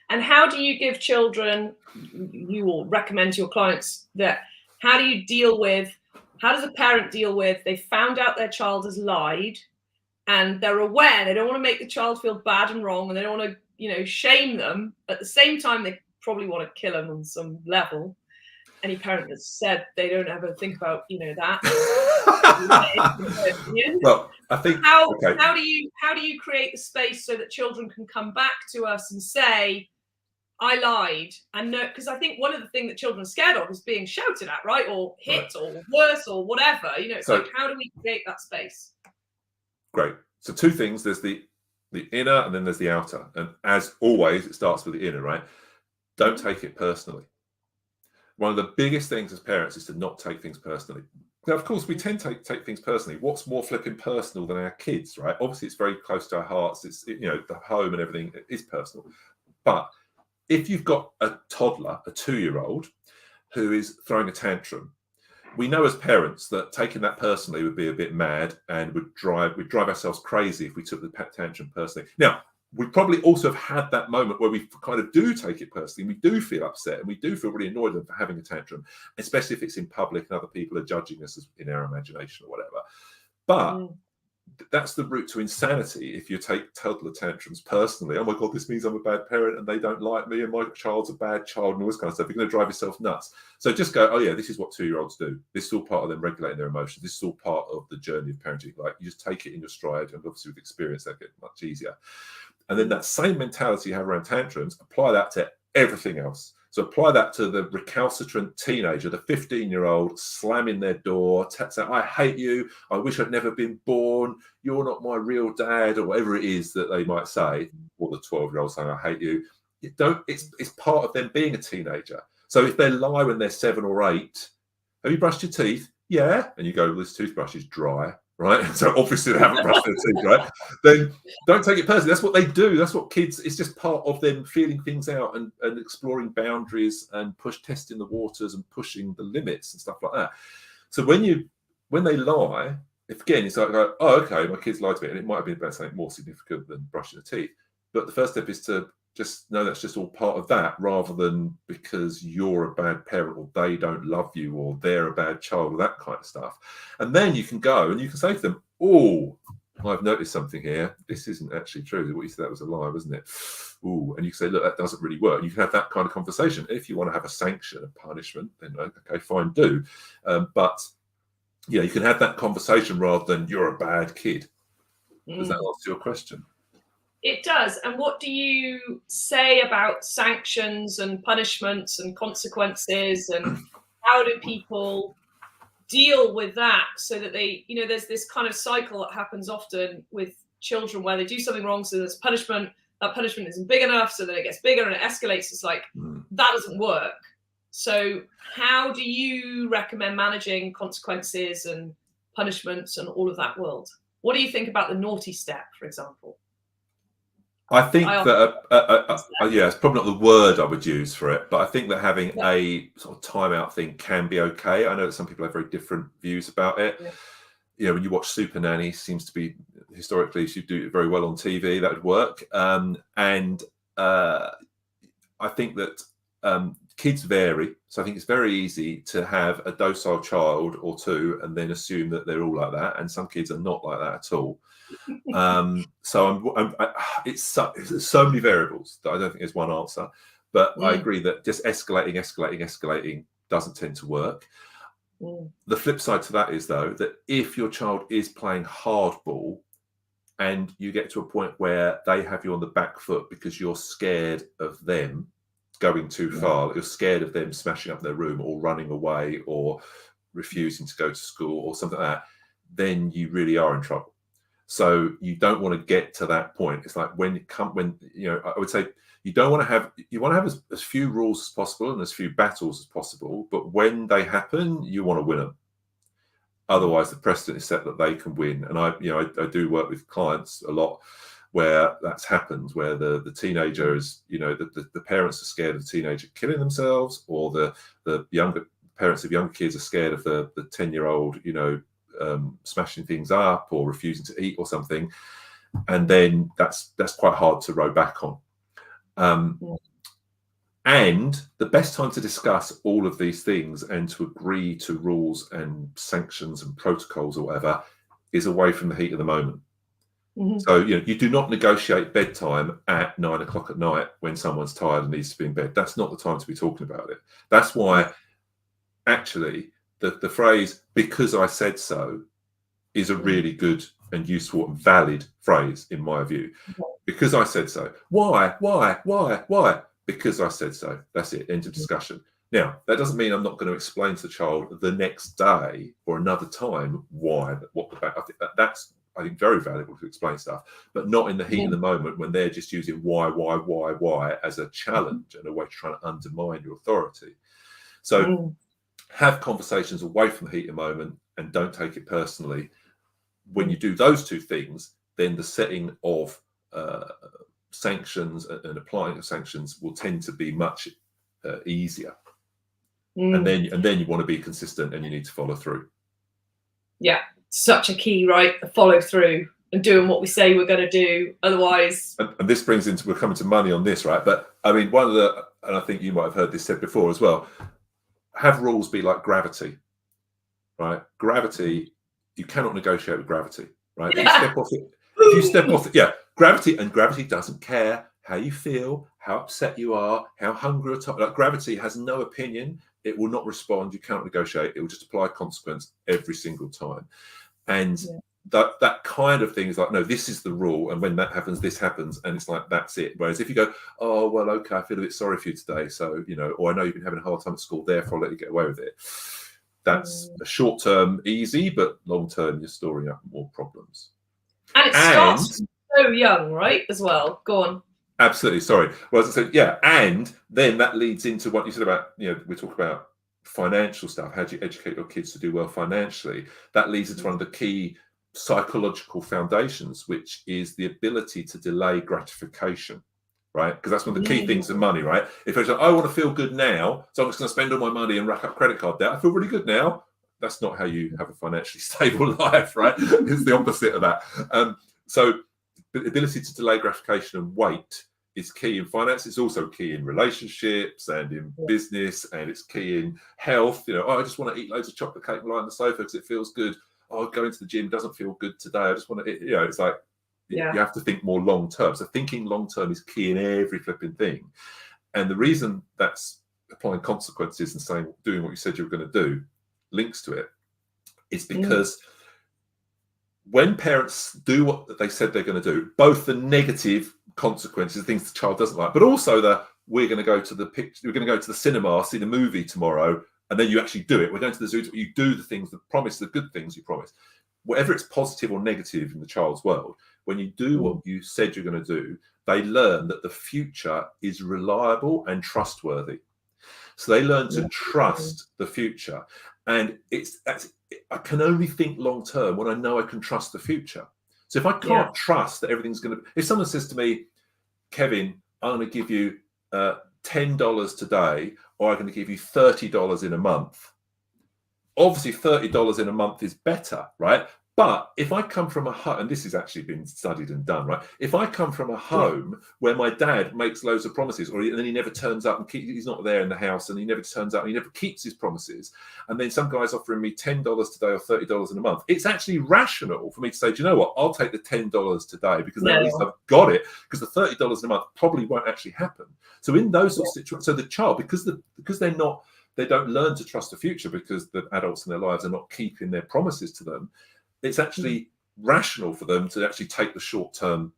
how do you give children, you will recommend to your clients that, how does a parent deal with, they found out their child has lied and they're aware, they don't want to make the child feel bad and wrong, and they don't want to, shame them. At the same time, they probably want to kill them on some level. Any parent that's said they don't ever think about, that. Well, I think how do you create the space so that children can come back to us and say, I lied, and no, because I think one of the things that children are scared of is being shouted at, right, or hit, or worse, or whatever. It's like, how do we create that space? Great. So two things: there's the inner, and then there's the outer. And as always, it starts with the inner, right? Don't take it personally. One of the biggest things as parents is to not take things personally. Now, of course, we tend to take things personally. What's more flipping personal than our kids, right? Obviously, it's very close to our hearts. It's, the home and everything is personal. But if you've got a toddler, a 2-year-old, who is throwing a tantrum, we know as parents that taking that personally would be a bit mad and would drive ourselves crazy if we took the tantrum personally. Now, we probably also have had that moment where we kind of do take it personally. We do feel upset and we do feel really annoyed at having a tantrum, especially if it's in public and other people are judging us in our imagination or whatever. But that's the route to insanity. If you take toddler tantrums personally, oh my God, this means I'm a bad parent and they don't like me and my child's a bad child and all this kind of stuff, you're going to drive yourself nuts. So just go, oh yeah, this is what 2-year-olds do. This is all part of them regulating their emotions. This is all part of the journey of parenting. Like, you just take it in your stride, and obviously with experience that gets much easier. And then that same mentality you have around tantrums, apply that to everything else. So apply that to the recalcitrant teenager, the 15-year-old slamming their door, saying, I hate you, I wish I'd never been born, you're not my real dad, or whatever it is that they might say, or the 12-year-old saying, I hate you. It's part of them being a teenager. So if they lie when they're 7 or 8, have you brushed your teeth? Yeah. And you go, well, this toothbrush is dry. Right, so obviously they haven't brushed their teeth, right? Then don't take it personally. That's what they do. That's what kids. It's just part of them feeling things out and exploring boundaries and testing the waters and pushing the limits and stuff like that. So when they lie, if again it's like, oh, okay, my kids lied to me, and it might have been about something more significant than brushing the teeth. But the first step is to just know that's just all part of that, rather than because you're a bad parent or they don't love you or they're a bad child or that kind of stuff. And then you can go and you can say to them, oh, I've noticed something here. This isn't actually true. What you said, that was a lie, wasn't it? Ooh, and you can say, look, that doesn't really work. You can have that kind of conversation. If you want to have a sanction, a punishment, then okay, fine, do. But yeah, you can have that conversation rather than you're a bad kid. Does that answer your question? It does. And what do you say about sanctions and punishments and consequences, and how do people deal with that so that they, there's this kind of cycle that happens often with children where they do something wrong, so there's punishment, that punishment isn't big enough, so then it gets bigger and it escalates. It's like, that doesn't work. So how do you recommend managing consequences and punishments and all of that world? What do you think about the naughty step, for example? I think it's probably not the word I would use for it, but I think that having a sort of timeout thing can be okay. I know that some people have very different views about it. Yeah. When you watch Super Nanny, seems to be historically she do it very well on TV. That would work. And I think that kids vary, so I think it's very easy to have a docile child or two and then assume that they're all like that, and some kids are not like that at all. So it's so many variables that I don't think there's one answer, but I agree that just escalating doesn't tend to work. The flip side to that is, though, that if your child is playing hardball and you get to a point where they have you on the back foot because you're scared of them going too far, you're scared of them smashing up their room or running away or refusing to go to school or something like that, then you really are in trouble. So you don't want to get to that point. It's like I would say you want to have as few rules as possible and as few battles as possible, but when they happen, you want to win them. Otherwise, the precedent is set that they can win. And I do work with clients a lot where that's happened, where the teenager is, you know, the parents are scared of the teenager killing themselves, or the younger parents of younger kids are scared of the 10-year-old, you know, smashing things up or refusing to eat or something, and then that's quite hard to row back on. And the best time to discuss all of these things and to agree to rules and sanctions and protocols or whatever is away from the heat of the moment. So, you know, you do not negotiate bedtime at 9 o'clock at night when someone's tired and needs to be in bed. That's not the time to be talking about it. That's why actually the phrase "because I said so" is a really good and useful and valid phrase in my view. Because I said so. Why? Because I said so. That's it. End of discussion. Now, that doesn't mean I'm not going to explain to the child the next day or another time why. That's, I think, very valuable to explain stuff, but not in the heat of the moment when they're just using why as a challenge and a way to try to undermine your authority. So have conversations away from the heat of the moment and don't take it personally. When you do those two things, then the setting of sanctions and applying of sanctions will tend to be much easier. And then you want to be consistent and you need to follow through. Yeah. Such a key, right? The follow through and doing what we say we're going to do. Otherwise, and this brings into, we're coming to money on this, right? But I mean, one of the, and I think you might have heard this said before as well, have rules be like gravity, right? Gravity, you cannot negotiate with gravity, right? If you step off it, gravity doesn't care how you feel, how upset you are, how hungry or tired. Like, gravity has no opinion. It will not respond. You can't negotiate. It will just apply consequence every single time. And that kind of thing is like, no, this is the rule. And when that happens, this happens. And it's like, that's it. Whereas if you go, oh, well, okay, I feel a bit sorry for you today. So, you know, or I know you've been having a hard time at school, therefore I'll let you get away with it. That's a short term easy, but long term, you're storing up more problems. And it starts so young, right? As well. Go on. Absolutely. Sorry. Well, as I said, yeah. And then that leads into what you said about, you know, we talk about financial stuff. How do you educate your kids to do well financially? That leads into one of the key psychological foundations, which is the ability to delay gratification, right? Because that's one of the key things in money, right? If it's like, I want to feel good now, so I'm just going to spend all my money and rack up credit card debt. I feel really good now. That's not how you have a financially stable life, right? It's the opposite of that. So the ability to delay gratification and wait is key in finance. It's also key in relationships and in business, and it's key in health. You know, oh, I just want to eat loads of chocolate cake and lie on the sofa because it feels good. Oh, going to the gym doesn't feel good today. I just want to, you know, it's like you have to think more long term. So thinking long term is key in every flipping thing. And the reason that's applying consequences and saying, doing what you said you were going to do, links to it, is because when parents do what they said they're going to do, both the negative consequences, things the child doesn't like, but also we're going to go to we're going to go to the cinema, see the movie tomorrow, and then you actually do it. We're going to the zoo, you do the things that promise, the good things you promise. Whatever it's positive or negative in the child's world, when you do what you said you're going to do, they learn that the future is reliable and trustworthy. So they learn to trust the future. And I can only think long term when I know I can trust the future. So if I can't trust that everything's going to, if someone says to me, Kevin, I'm going to give you $10 today, or I'm going to give you $30 in a month. Obviously, $30 in a month is better, right? But if I come from a home, and this has actually been studied and done, right? If I come from a home where my dad makes loads of promises, and then he never turns up, and he's not there in the house, and he never turns up, and he never keeps his promises, and then some guy's offering me $10 today or $30 in a month, it's actually rational for me to say, do you know what? I'll take the $10 today because then at least I've got it, because the $30 in a month probably won't actually happen. So in those sorts of situations, so the child, because they don't learn to trust the future because the adults in their lives are not keeping their promises to them, it's actually rational for them to actually take the short-term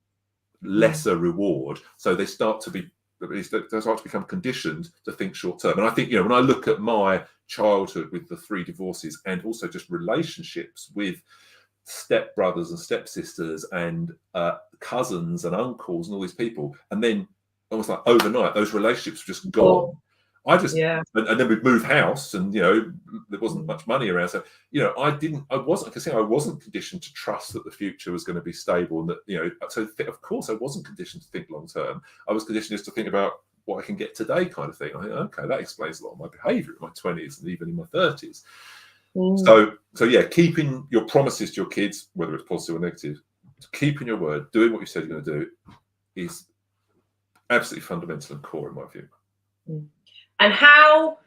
lesser reward. So they start to become conditioned to think short-term. And I think, you know, when I look at my childhood with the 3 divorces and also just relationships with stepbrothers and stepsisters and cousins and uncles and all these people, and then almost like overnight, those relationships were just gone. I just, and then we'd move house, and there wasn't much money around, so I wasn't conditioned to trust that the future was going to be stable, and that so of course I wasn't conditioned to think long term. I was conditioned just to think about what I can get today, kind of thing. I think, okay, that explains a lot of my behaviour in my 20s and even in my 30s. So yeah, keeping your promises to your kids, whether it's positive or negative, keeping your word, doing what you said you're going to do, is absolutely fundamental and core in my view. And how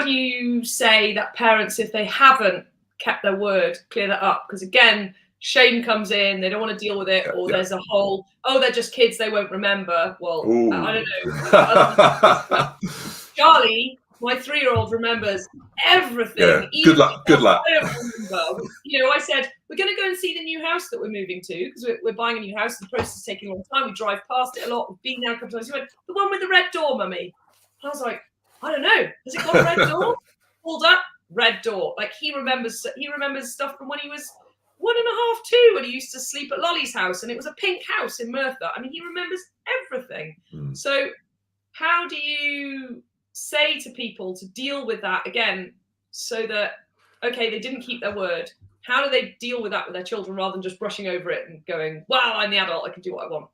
do you say that parents, if they haven't kept their word, clear that up? Because again, shame comes in, they don't want to deal with it, or there's a whole, they're just kids, they won't remember. Well, I don't know. Charlie, my 3-year-old, remembers everything. Good luck. I don't remember. I said, we're going to go and see the new house that we're moving to, because we're buying a new house. The process is taking a long time. We drive past it a lot. We've been there a couple of times. He went, the one with the red door, Mummy. I was like, I don't know. Has it got a red door? Pulled up, red door. Like, he remembers stuff from when he was 1.5, 2, when he used to sleep at Lolly's house, and it was a pink house in Merthyr. I mean, he remembers everything. So how do you say to people to deal with that again, so that, okay, they didn't keep their word? How do they deal with that with their children, rather than just brushing over it and going, well, I'm the adult, I can do what I want?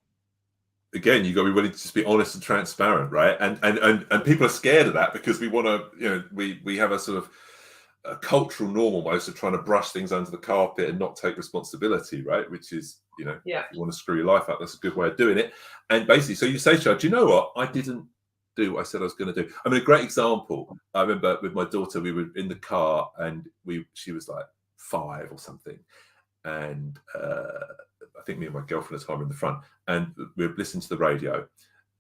Again, you've got to be willing to just be honest and transparent, right? And people are scared of that, because we want to, we have a sort of a cultural norm almost of trying to brush things under the carpet and not take responsibility, right? Which is, if you want to screw your life up, that's a good way of doing it. And basically, so you say to her, do you know what? I didn't do what I said I was going to do. I mean, a great example, I remember with my daughter, we were in the car, and she was like 5 or something. And I think me and my girlfriend at the time were in the front, and we were listening to the radio,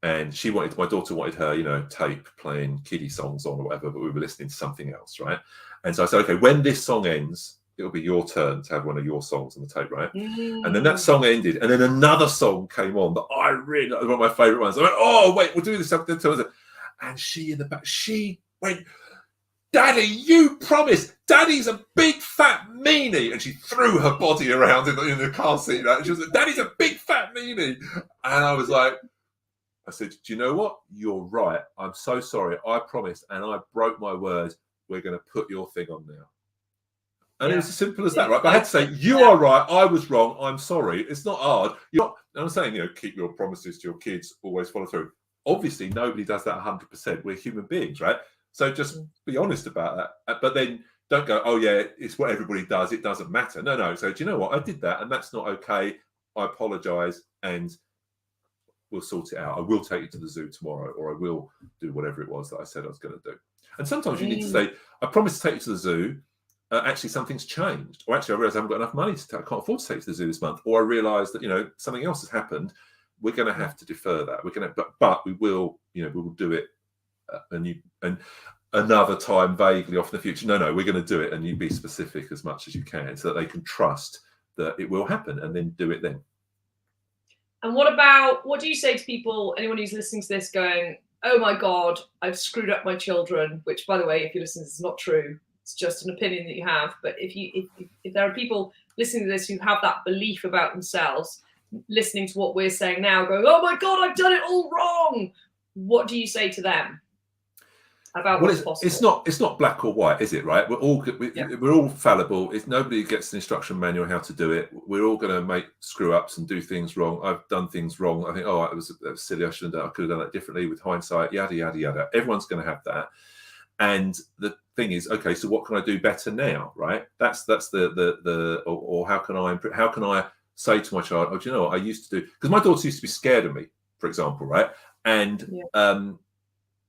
and my daughter wanted her, tape playing kiddie songs on or whatever, but we were listening to something else, right? And so I said, okay, when this song ends, it'll be your turn to have one of your songs on the tape, right? And then that song ended, and then another song came on that I really, one of my favourite ones. I went, oh, wait, we'll do this something. And she in the back, she went, Daddy, you promised. Daddy's a big fat meanie. And she threw her body around in the car seat. Right? She was like, Daddy's a big fat meanie. And I was like, I said, do you know what? You're right. I'm so sorry. I promised, and I broke my word. We're going to put your thing on now. And it was as simple as that, right? But I had to say, you are right. I was wrong. I'm sorry. It's not hard. I'm saying, keep your promises to your kids. Always follow through. Obviously, nobody does that 100%. We're human beings, right? So just be honest about that. But then don't go, oh, yeah, it's what everybody does. It doesn't matter. No. So do you know what? I did that, and that's not okay. I apologise, and we'll sort it out. I will take you to the zoo tomorrow, or I will do whatever it was that I said I was going to do. And sometimes you need to say, I promised to take you to the zoo. Actually, something's changed. Or actually, I realise I haven't got enough money I can't afford to take you to the zoo this month. Or I realise that, something else has happened. We're going to have to defer that. We're going to, but we will, we will do it. And another time, vaguely off in the future. No, we're going to do it, and you be specific as much as you can, so that they can trust that it will happen, and then do it then. And what do you say to people, anyone who's listening to this, going, oh my God, I've screwed up my children? Which, by the way, if you're listening, it's not true. It's just an opinion that you have. But if there are people listening to this who have that belief about themselves, listening to what we're saying now, going, oh my God, I've done it all wrong, what do you say to them about what's possible? It's not black or white, is it? Right? We're all fallible. It's nobody gets an instruction manual how to do it. We're all going to make screw ups and do things wrong. I've done things wrong. I think, that was silly. I could have done that differently with hindsight. Yada yada yada. Everyone's going to have that. And the thing is, okay, so what can I do better now? Right? That's or how can I improve? How can I say to my child, oh, do you know what I used to do? Because my daughter used to be scared of me, for example, right? And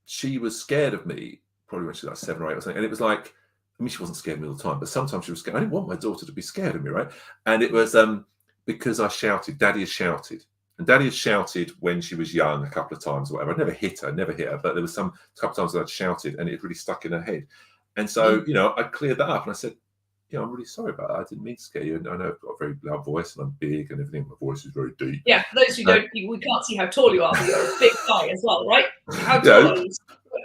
she was scared of me probably when she was like 7 or 8 or something. And it was like, I mean, she wasn't scared of me all the time, but sometimes she was scared. I didn't want my daughter to be scared of me, right? And it was because I shouted. Daddy has shouted. And Daddy had shouted when she was young a couple of times or whatever. I never hit her, but there was a couple of times that I'd shouted, and it really stuck in her head. And so, I cleared that up, and I said, I'm really sorry about that. I didn't mean to scare you. And I know I've got a very loud voice, and I'm big and everything. My voice is very deep. Yeah, for those who we can't see how tall you are, but you're a big guy as well, right? How tall are you?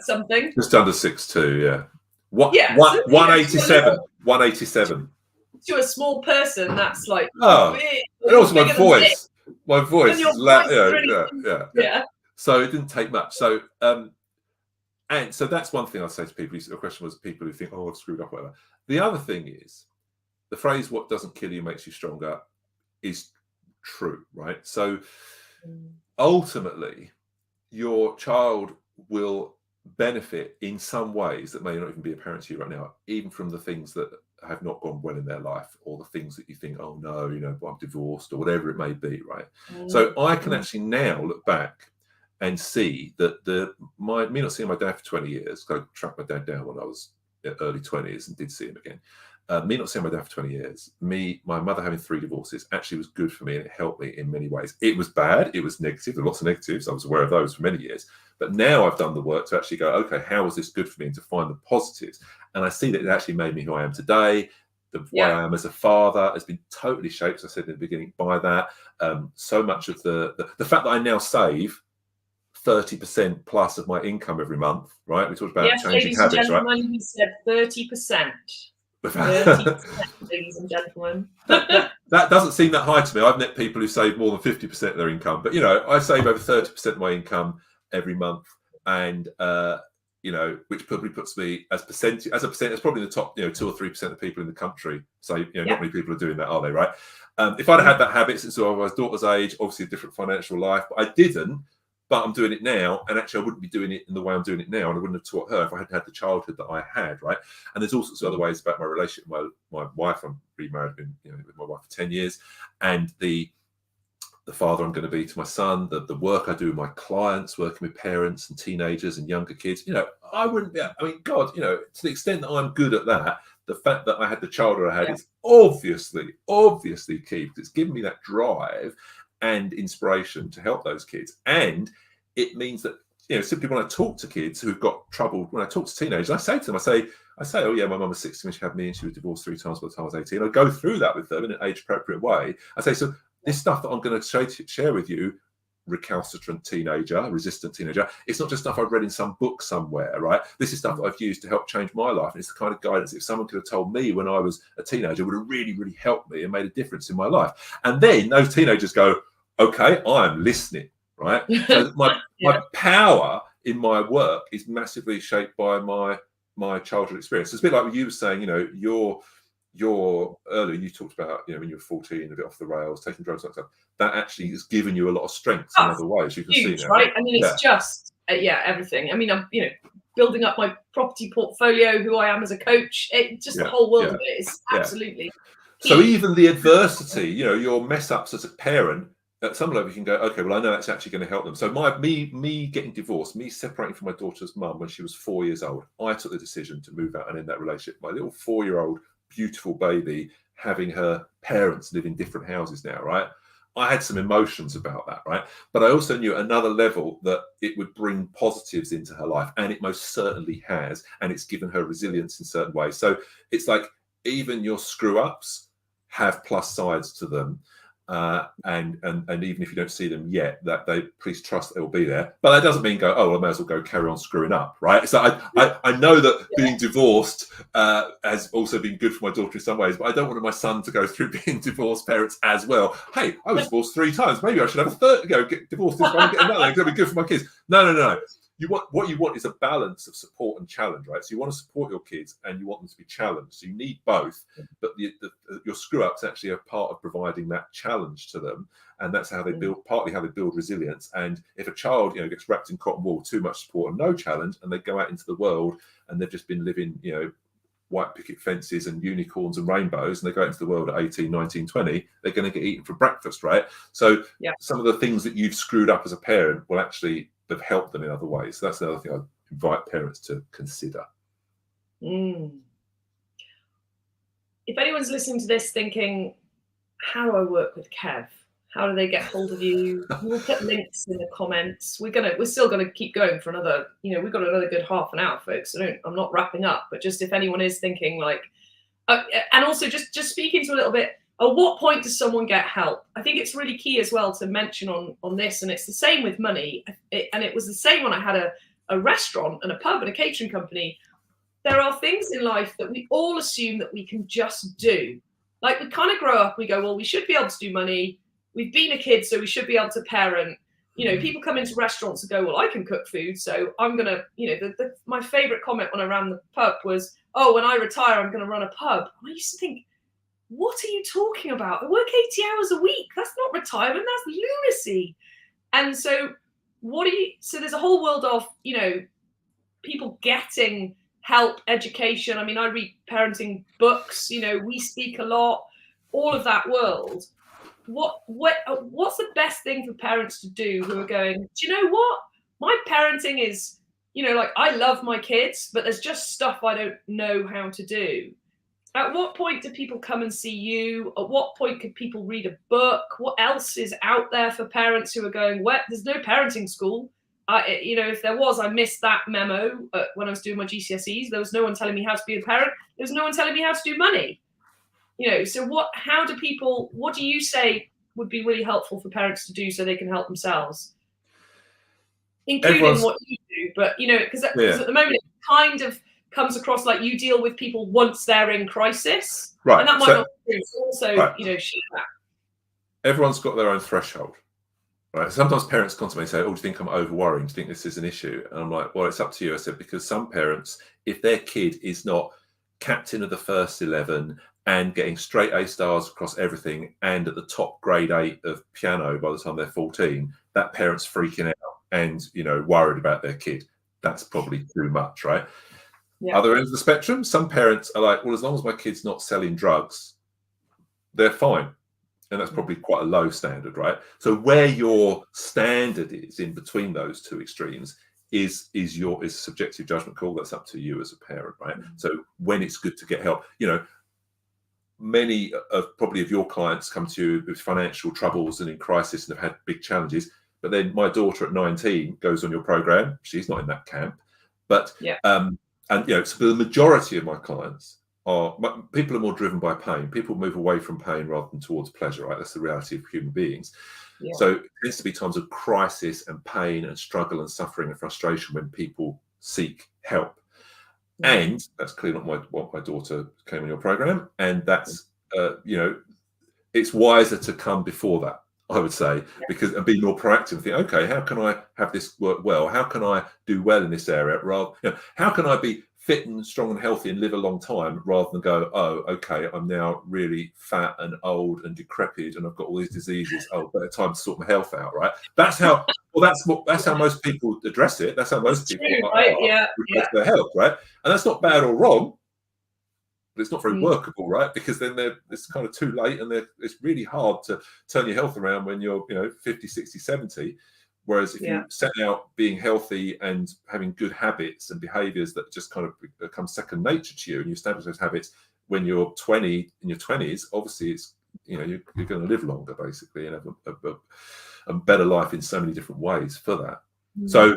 Something? Just under 6'2", yeah. 187. 187. To a small person, that's like big. And also my voice. My voice is loud. Yeah. So it didn't take much. So, and And so that's one thing I say to people. The question was people who think, oh, I've screwed up, whatever. The other thing is the phrase, what doesn't kill you makes you stronger, is true, right? So ultimately, your child will benefit in some ways that may not even be apparent to you right now, even from the things that have not gone well in their life, or the things that you think, oh no, I'm divorced, or whatever it may be, right? So I can actually now look back and see that me not seeing my dad for 20 years, I tracked my dad down when I was early 20s and did see him again. Me not seeing my dad for 20 years, my mother having 3 divorces actually was good for me, and it helped me in many ways. It was bad, it was negative, there were lots of negatives. I was aware of those for many years. But now I've done the work to actually go, okay, how was this good for me, and to find the positives. And I see that it actually made me who I am today. The way I am as a father has been totally shaped, as I said in the beginning, by that. So much of the fact that I now save 30% plus of my income every month, right? We talked about changing habits, right? He said 30%. 30%, ladies and gentlemen. that doesn't seem that high to me. I've met people who save more than 50% of their income, but I save over 30% of my income every month, and which probably puts me as a percent, it's probably in the top 2 or 3% of people in the country. So not many people are doing that, are they? Right? If I'd had that habit since I was daughter's age, obviously a different financial life, but I didn't. But I'm doing it now, and actually I wouldn't be doing it in the way I'm doing it now, and I wouldn't have taught her if I hadn't had the childhood that I had, right? And there's all sorts of other ways about my relationship with my wife. I'm remarried, been with my wife for 10 years, and the father I'm going to be to my son, the work I do with my clients, working with parents and teenagers and younger kids. I wouldn't be. I mean, God, to the extent that I'm good at that, the fact that I had the childhood I had is obviously key, because it's given me that drive and inspiration to help those kids. And it means that, simply when I talk to kids who've got trouble, when I talk to teenagers, I say to them, I say, oh yeah, my mum was 16 when she had me, and she was divorced 3 times by the time I was 18. I go through that with them in an age-appropriate way. I say, so this stuff that I'm going to share with you, recalcitrant teenager, resistant teenager, it's not just stuff I've read in some book somewhere, right? This is stuff that I've used to help change my life. And it's the kind of guidance, if someone could have told me when I was a teenager, would have really, really helped me and made a difference in my life. And then those teenagers go, okay, I'm listening, right? So my power in my work is massively shaped by my childhood experience. It's a bit like what you were saying, your earlier you talked about, when you were 14, a bit off the rails, taking drugs, like that. That actually has given you a lot of strength in other ways. You can see now, right? I mean, it's just everything. I mean, I'm building up my property portfolio, who I am as a coach. The whole world of it is absolutely. Key. So even the adversity, your mess ups as a parent, at some level you can go, okay, well, I know that's actually going to help them. So me getting divorced, me separating from my daughter's mum when she was 4 years old, I took the decision to move out and end that relationship. My little 4-year-old beautiful baby having her parents live in different houses now, right? I had some emotions about that, right? But I also knew at another level that it would bring positives into her life, and it most certainly has, and it's given her resilience in certain ways. So it's like even your screw ups have plus sides to them. And even if you don't see them yet, that they please trust they will be there. But that doesn't mean go, oh, well, I may as well go carry on screwing up, right? So I know that being divorced has also been good for my daughter in some ways, but I don't want my son to go through being divorced parents as well. Hey, I was divorced 3 times. Maybe I should have a third. Get divorced this one, get another. It's going to be good for my kids. No. What you want is a balance of support and challenge, right? So you want to support your kids and you want them to be challenged. So you need both, but your screw ups actually are part of providing that challenge to them, and that's how they build, partly how they build resilience. And if a child, gets wrapped in cotton wool, too much support and no challenge, and they go out into the world and they've just been living, white picket fences and unicorns and rainbows, and they go out into the world at 18, 19, 20, they're going to get eaten for breakfast, right? So some of the things that you've screwed up as a parent will actually have helped them in other ways. So that's another thing I invite parents to consider. If anyone's listening to this thinking, how do I work with Kev? How do they get hold of you? We'll put links in the comments. We're still gonna keep going for another, we've got another good half an hour, folks. I'm not wrapping up, but just if anyone is thinking like, and also just speaking to a little bit, at what point does someone get help? I think it's really key as well to mention on this, and it's the same with money. And it was the same when I had a restaurant and a pub and a catering company. There are things in life that we all assume that we can just do. Like we kind of grow up, we go, well, we should be able to do money. We've been a kid, so we should be able to parent. You know, people come into restaurants and go, well, I can cook food, so I'm going to, you know, my favorite comment when I ran the pub was, oh, when I retire, I'm going to run a pub. And I used to think, what are you talking about? I work 80 hours a week. That's not retirement. That's lunacy. And so so there's a whole world of, you know, people getting help, education. I mean, I read parenting books, you know, we speak a lot, all of that world. What's the best thing for parents to do who are going, do you know what? My parenting is, you know, like, I love my kids, but there's just stuff I don't know how to do. At what point do people come and see you? At what point could people read a book? What else is out there for parents who are going, well, there's no parenting school. You know, if there was, I missed that memo when I was doing my GCSEs. There was no one telling me how to be a parent. There was no one telling me how to do money. You know, so what do you say would be really helpful for parents to do so they can help themselves? Including what you do, but, you know, because at the moment it kind of comes across like you deal with people once they're in crisis. Right. And that might not be true. So also, you know, share that. Everyone's got their own threshold. Right. Sometimes parents come to me and say, oh, do you think I'm over worrying? Do you think this is an issue? And I'm like, well, it's up to you. I said, because some parents, if their kid is not captain of the first 11 and getting straight A stars across everything and at the top grade 8 of piano by the time they're 14, that parent's freaking out and, you know, worried about their kid. That's probably too much, right? Yeah. Other ends of the spectrum, some parents are like, well, as long as my kid's not selling drugs, they're fine. And that's probably quite a low standard, right? So where your standard is in between those two extremes is subjective judgment call. That's up to you as a parent, right? Mm-hmm. So when it's good to get help, you know, many of your clients come to you with financial troubles and in crisis and have had big challenges. But then my daughter at 19 goes on your program. She's not in that camp, but and you know, so the majority of my clients people are more driven by pain. People move away from pain rather than towards pleasure, right? That's the reality of human beings. Yeah. So it tends to be times of crisis and pain and struggle and suffering and frustration when people seek help. Yeah. And that's clearly not what my daughter came on your program. And that's, you know, it's wiser to come before that, I would say, because and be more proactive and think, okay, how can I have this work well? How can I do well in this area? Rather, you know, how can I be fit and strong and healthy and live a long time rather than go, oh, okay, I'm now really fat and old and decrepit and I've got all these diseases. Oh, better time to sort my health out, right? That's how. Well, that's how most people address it. That's how most people address their health, right? And that's not bad or wrong, but it's not very workable, right? Because then it's kind of too late and it's really hard to turn your health around when you're, you know, 50, 60, 70. Whereas if you set out being healthy and having good habits and behaviors that just kind of become second nature to you, and you establish those habits when you're 20, in your 20s, obviously it's, you know, you're going to live longer basically and have a better life in so many different ways for that. Mm-hmm. So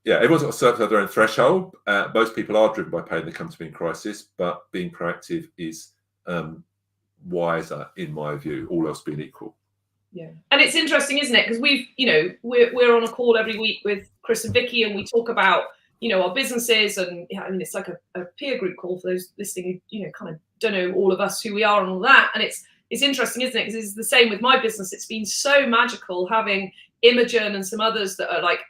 everyone's got to serve their own threshold. Most people are driven by pain. They come to me in crisis, but being proactive is wiser in my view, all else being equal. Yeah, and it's interesting, isn't it? Because we're on a call every week with Chris and Vicky, and we talk about, you know, our businesses, and I mean, it's like a peer group call for those listening who, you know, kind of don't know all of us who we are and all that. And it's interesting, isn't it? Because it's the same with my business. It's been so magical having Imogen and some others that are like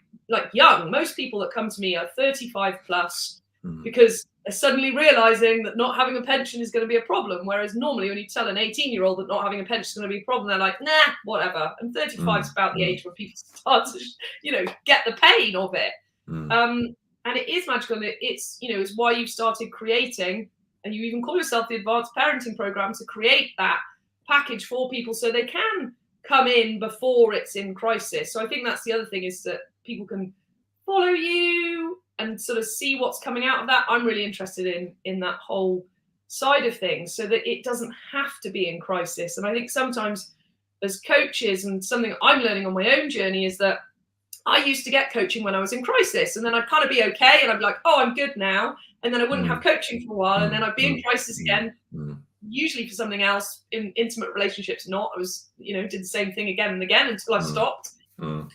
young. Most people that come to me are 35 plus because they're suddenly realizing that not having a pension is going to be a problem. Whereas normally when you tell an 18-year-old that not having a pension is going to be a problem, they're like, nah, whatever. And 35 is about the age where people start to, you know, get the pain of it. And it is magical. And it's, you know, it's why you've started creating, and you even call yourself the Advanced Parenting Program, to create that package for people so they can come in before it's in crisis. So I think that's the other thing, is that people can follow you and sort of see what's coming out of that. I'm really interested in that whole side of things so that it doesn't have to be in crisis. And I think sometimes as coaches, and something I'm learning on my own journey, is that I used to get coaching when I was in crisis, and then I'd kind of be okay and I'd be like, oh, I'm good now. And then I wouldn't have coaching for a while, and then I'd be in crisis again, usually for something else. In intimate relationships, not. I was, you know, did the same thing again and again until I stopped. And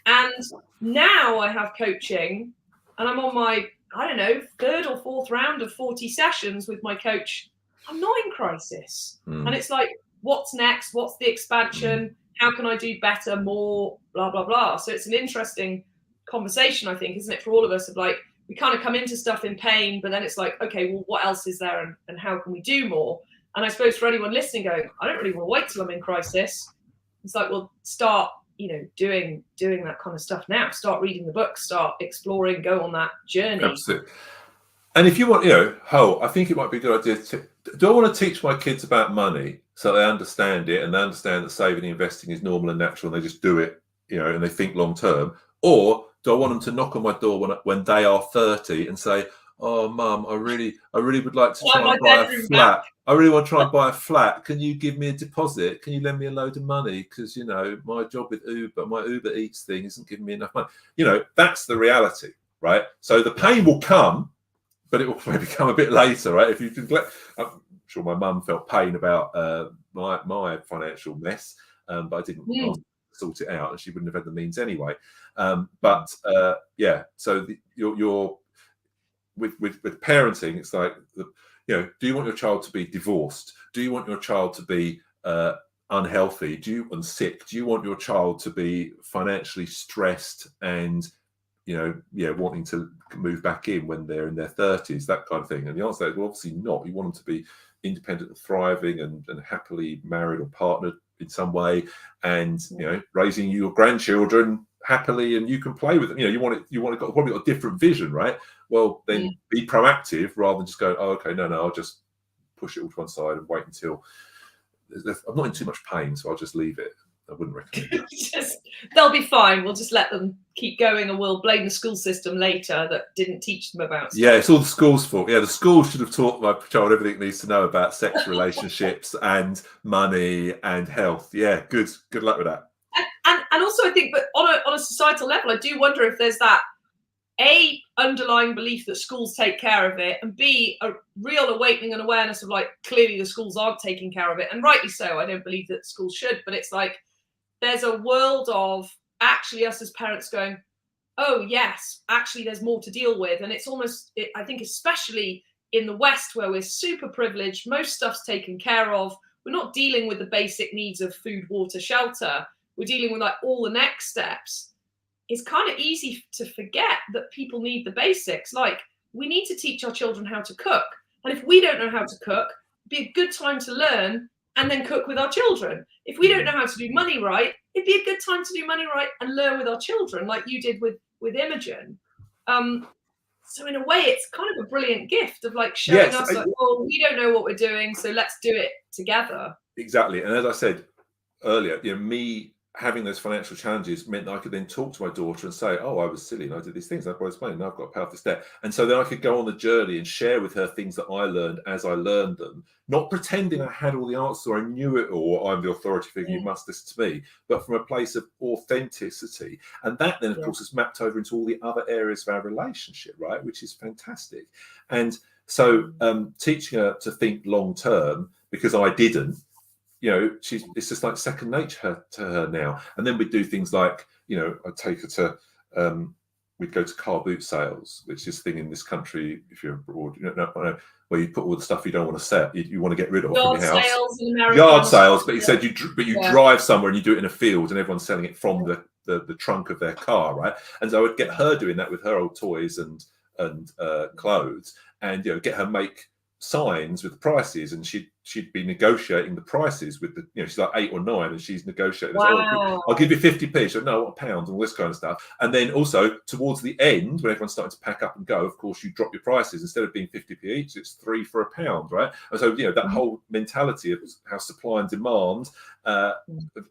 now I have coaching, and I'm on my, I don't know, 3rd or 4th round of 40 sessions with my coach. I'm not in crisis. And it's like, what's next? What's the expansion? how can I do better, more, blah, blah, blah. So it's an interesting conversation, I think, isn't it, for all of us, of like, we kind of come into stuff in pain, but then it's like, okay, well, what else is there, and how can we do more? And I suppose for anyone listening going, I don't really want to wait till I'm in crisis. It's like, well, start, doing that kind of stuff now. Start reading the books, start exploring, go on that journey. Absolutely. And if you want, I think it might be a good idea do I want to teach my kids about money so they understand it and they understand that saving and investing is normal and natural and they just do it, and they think long term? Or do I want them to knock on my door when they are 30 and say, oh, Mum, I really would like to try and buy a flat. I really want to try and buy a flat. Can you give me a deposit? Can you lend me a load of money? Because, my job with my Uber Eats thing isn't giving me enough money. That's the reality, right? So the pain will come, but it will maybe come a bit later, right? If you can I'm sure my mum felt pain about my financial mess, but I didn't sort it out, and she wouldn't have had the means anyway. So you're with parenting, it's like, do you want your child to be divorced? Do you want your child to be unhealthy? And sick? Do you want your child to be financially stressed and wanting to move back in when they're in their 30s, that kind of thing? And the answer is, well, obviously not. You want them to be independent and thriving and happily married or partnered in some way, and raising your grandchildren happily, and you can play with them. You want to probably got a different vision, right? Well, then be proactive rather than just go, oh, okay, no, I'll just push it all to one side and wait until I'm not in too much pain, so I'll just leave it. I wouldn't recommend it. They'll be fine. We'll just let them keep going, and we'll blame the school system later that didn't teach them about stuff. Yeah, it's all the school's fault. Yeah, the school should have taught my child everything it needs to know about sex, relationships, and money and health. Yeah, good luck with that. And also, I think, but on a societal level, I do wonder if there's that A, underlying belief that schools take care of it, and B, a real awakening and awareness of like, clearly the schools aren't taking care of it, and rightly so. I don't believe that schools should, but it's like there's a world of actually us as parents going, oh yes, actually there's more to deal with. And it's almost, I think, especially in the West, where we're super privileged, most stuff's taken care of. We're not dealing with the basic needs of food, water, shelter. We're dealing with like all the next steps. It's kind of easy to forget that people need the basics. Like, we need to teach our children how to cook. And if we don't know how to cook, it'd be a good time to learn and then cook with our children. If we don't know how to do money right, it'd be a good time to do money right and learn with our children, like you did with Imogen. So in a way, it's kind of a brilliant gift of like showing us like, well, we don't know what we're doing, so let's do it together. Exactly. And as I said earlier, me having those financial challenges meant that I could then talk to my daughter and say, oh, I was silly and I did these things. I borrowed money and I've got to pay off this debt. And so then I could go on the journey and share with her things that I learned as I learned them, not pretending I had all the answers or I knew it all, or I'm the authority figure, you must listen to me, but from a place of authenticity. And that then, of course, is mapped over into all the other areas of our relationship, right? Which is fantastic. And so teaching her to think long term, because I didn't, it's just like second nature to her now. And then we do things like, I'd take her to, we'd go to car boot sales, which is a thing in this country, if you're abroad, where you put all the stuff you don't want to sell, you want to get rid of yard in your house. Sales in America. Yard sales, but he said you drive somewhere and you do it in a field and everyone's selling it from the trunk of their car, right? And so I would get her doing that with her old toys and clothes, and get her make signs with the prices, and she'd be negotiating the prices with the, she's like 8 or 9 and she's negotiating. Wow. I'll give you 50p. So no, what, £1, and all this kind of stuff. And then also towards the end, when everyone's starting to pack up and go, of course you drop your prices. Instead of being 50p each, it's 3 for £1, right? And so that whole mentality of how supply and demand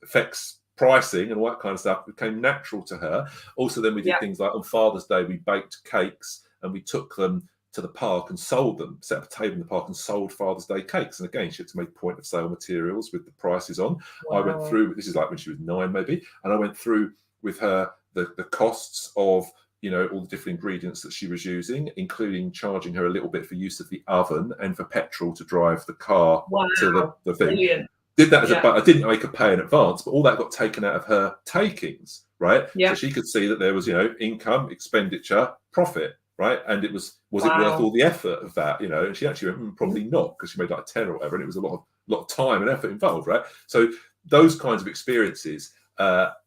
affects pricing and all that kind of stuff became natural to her. Also, then we did things like on Father's Day we baked cakes and we took them to the park and sold them, set up a table in the park and sold Father's Day cakes. And again, she had to make point of sale materials with the prices on. Wow. I went through, this is like when she was 9 maybe, and I went through with her the costs of, all the different ingredients that she was using, including charging her a little bit for use of the oven and for petrol to drive the car to the thing. Brilliant. Did that as I didn't make her pay in advance, but all that got taken out of her takings, right? Yeah. So she could see that there was, income, expenditure, profit. Right, and it was it worth all the effort of that? And she actually went, probably not, because she made like 10 or whatever, and it was a lot of time and effort involved, right? So those kinds of experiences. But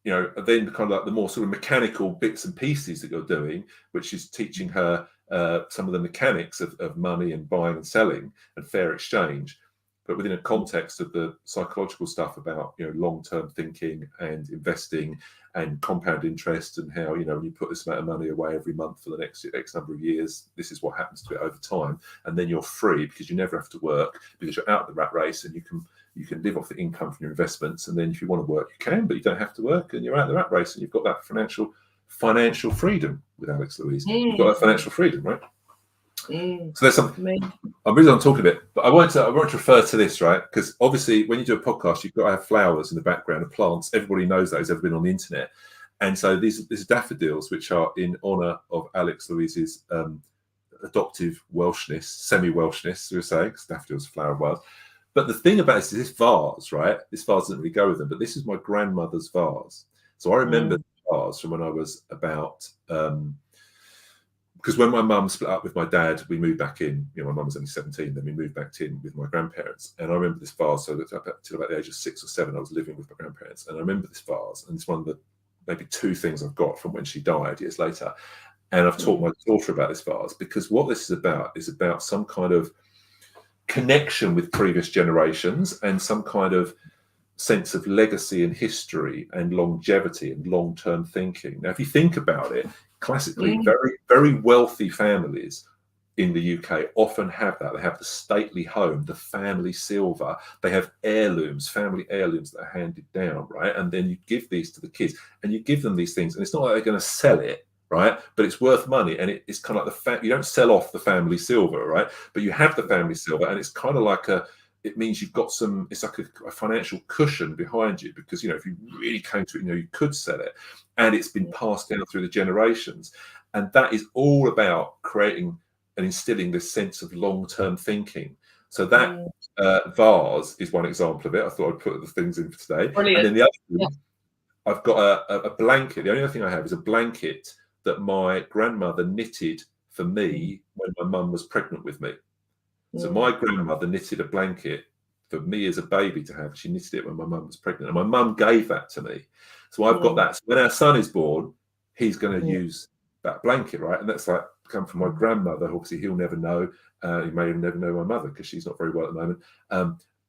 then kind of like the more sort of mechanical bits and pieces that you're doing, which is teaching her some of the mechanics of money and buying and selling and fair exchange, but within a context of the psychological stuff about long-term thinking and investing and compound interest, and how when you put this amount of money away every month for the next X number of years, this is what happens to it over time, and then you're free because you never have to work, because you're out of the rat race, and you can live off the income from your investments, and then if you want to work you can, but you don't have to work, and you're out of the rat race, and you've got that financial freedom with Alex Louise. You've got that financial freedom, right? So there's something I'm really on talking a bit, but I want to refer to this, right? Because obviously when you do a podcast, you've got to have flowers in the background and plants. Everybody knows that, who's ever been on the internet. And so these daffodils, which are in honor of Alex Louise's adoptive Welshness, semi-Welshness, we were saying, because daffodils are flower of Wales. But the thing about this vase, right? This vase doesn't really go with them, but this is my grandmother's vase. So I remember the vase from when I was about, because when my mum split up with my dad, we moved back in. My mum was only 17, then we moved back in with my grandparents. And I remember this vase. So up until about the age of 6 or 7, I was living with my grandparents. And I remember this vase. And it's one of the maybe 2 things I've got from when she died years later. And I've taught my daughter about this vase, because what this is about some kind of connection with previous generations and some kind of sense of legacy and history and longevity and long-term thinking. Now, if you think about it, classically, very, very wealthy families in the UK often have that. They have the stately home, the family silver. They have heirlooms, family heirlooms that are handed down, right? And then you give these to the kids, and you give them these things, and it's not like they're going to sell it, right? But it's worth money, and it's kind of like you don't sell off the family silver, right? But you have the family silver, and it's kind of like it means you've got it's like a financial cushion behind you, because if you really came to it, you could sell it, and it's been passed down through the generations. And that is all about creating and instilling this sense of long-term thinking. So that vase is one example of it. I thought I'd put the things in for today. Brilliant. And then the other thing, I've got a blanket. The only other thing I have is a blanket that my grandmother knitted for me when my mum was pregnant with me. So my grandmother knitted a blanket for me as a baby to have. She knitted it when my mum was pregnant, and my mum gave that to me. So I've got that. So when our son is born, he's going to use that blanket, right? And that's like come from my grandmother. Obviously, he'll never know. He may never know my mother, because she's not very well at the moment.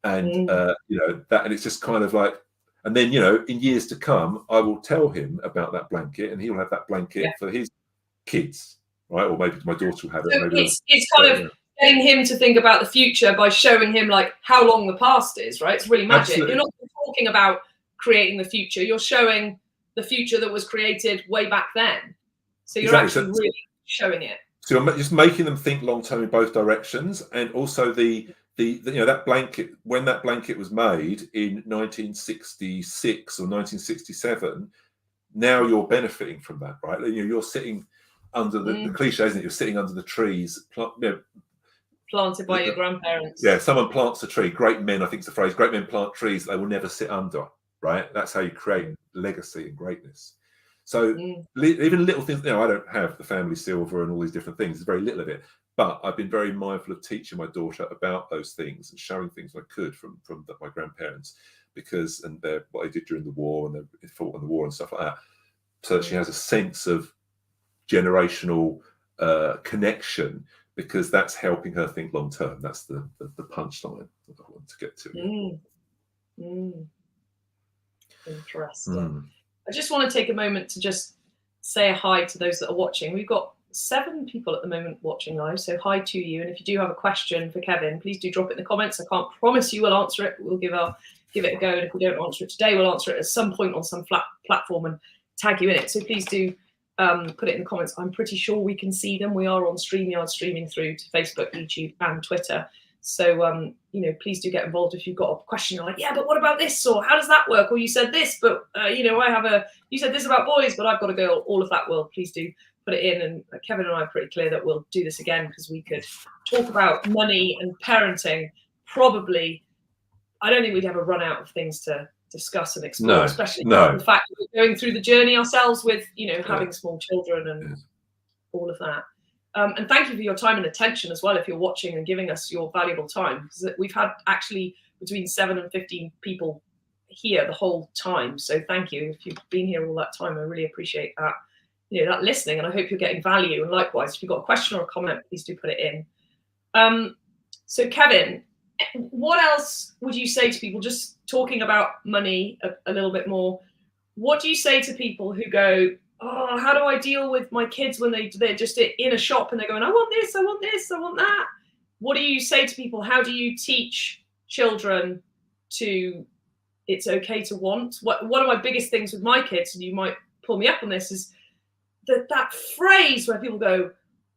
That, and it's just kind of like, and then in years to come, I will tell him about that blanket, and he'll have that blanket for his kids, right? Or maybe my daughter will have it. So maybe it's kind of getting him to think about the future by showing him like how long the past is, right? It's really magic. Absolutely. You're not talking about creating the future. You're showing the future that was created way back then. So you're actually really showing it. So you're just making them think long term in both directions, and also the that blanket, when that blanket was made in 1966 or 1967, now you're benefiting from that, right? You're sitting under the cliche, isn't it? You're sitting under the trees, planted by your grandparents. Yeah, someone plants a tree. Great men, I think it's the phrase, great men plant trees they will never sit under, right? That's how you create legacy and greatness. So even little things, I don't have the family silver and all these different things. There's very little of it. But I've been very mindful of teaching my daughter about those things and showing things I could from my grandparents, and what they did during the war, and they fought in the war and stuff like that, so that she has a sense of generational connection, because that's helping her think long term. That's the punchline that I want to get to. Interesting. I just want to take a moment to just say a hi to those that are watching. We've got 7 people at the moment watching live, so hi to you. And if you do have a question for Kevin, please do drop it in the comments. I can't promise you we'll answer it. We'll give it a go, and if we don't answer it today, we'll answer it at some point on some platform and tag you in it. So please do put it in the comments. I'm pretty sure we can see them. We are on StreamYard, streaming through to Facebook, YouTube, and Twitter. So please do get involved if you've got a question. You're like, yeah, but what about this? Or how does that work? Or you said this, but you said this about boys, but I've got a girl. All of that will. Please do put it in. And Kevin and I are pretty clear that we'll do this again, because we could talk about money and parenting. Probably, I don't think we'd ever run out of things to discuss and explore, especially the fact that we're going through the journey ourselves with, having small children and all of that. And thank you for your time and attention as well, if you're watching and giving us your valuable time. Because we've had actually between 7 and 15 people here the whole time. So thank you. If you've been here all that time, I really appreciate that, that listening, and I hope you're getting value. And likewise, if you've got a question or a comment, please do put it in. So Kevin, what else would you say to people, just talking about money a little bit more? What do you say to people who go, oh, how do I deal with my kids when they're just in a shop and they're going, I want this, I want this, I want that? What do you say to people? How do you teach children to, it's okay to want? One of my biggest things with my kids, and you might pull me up on this, is that phrase where people go,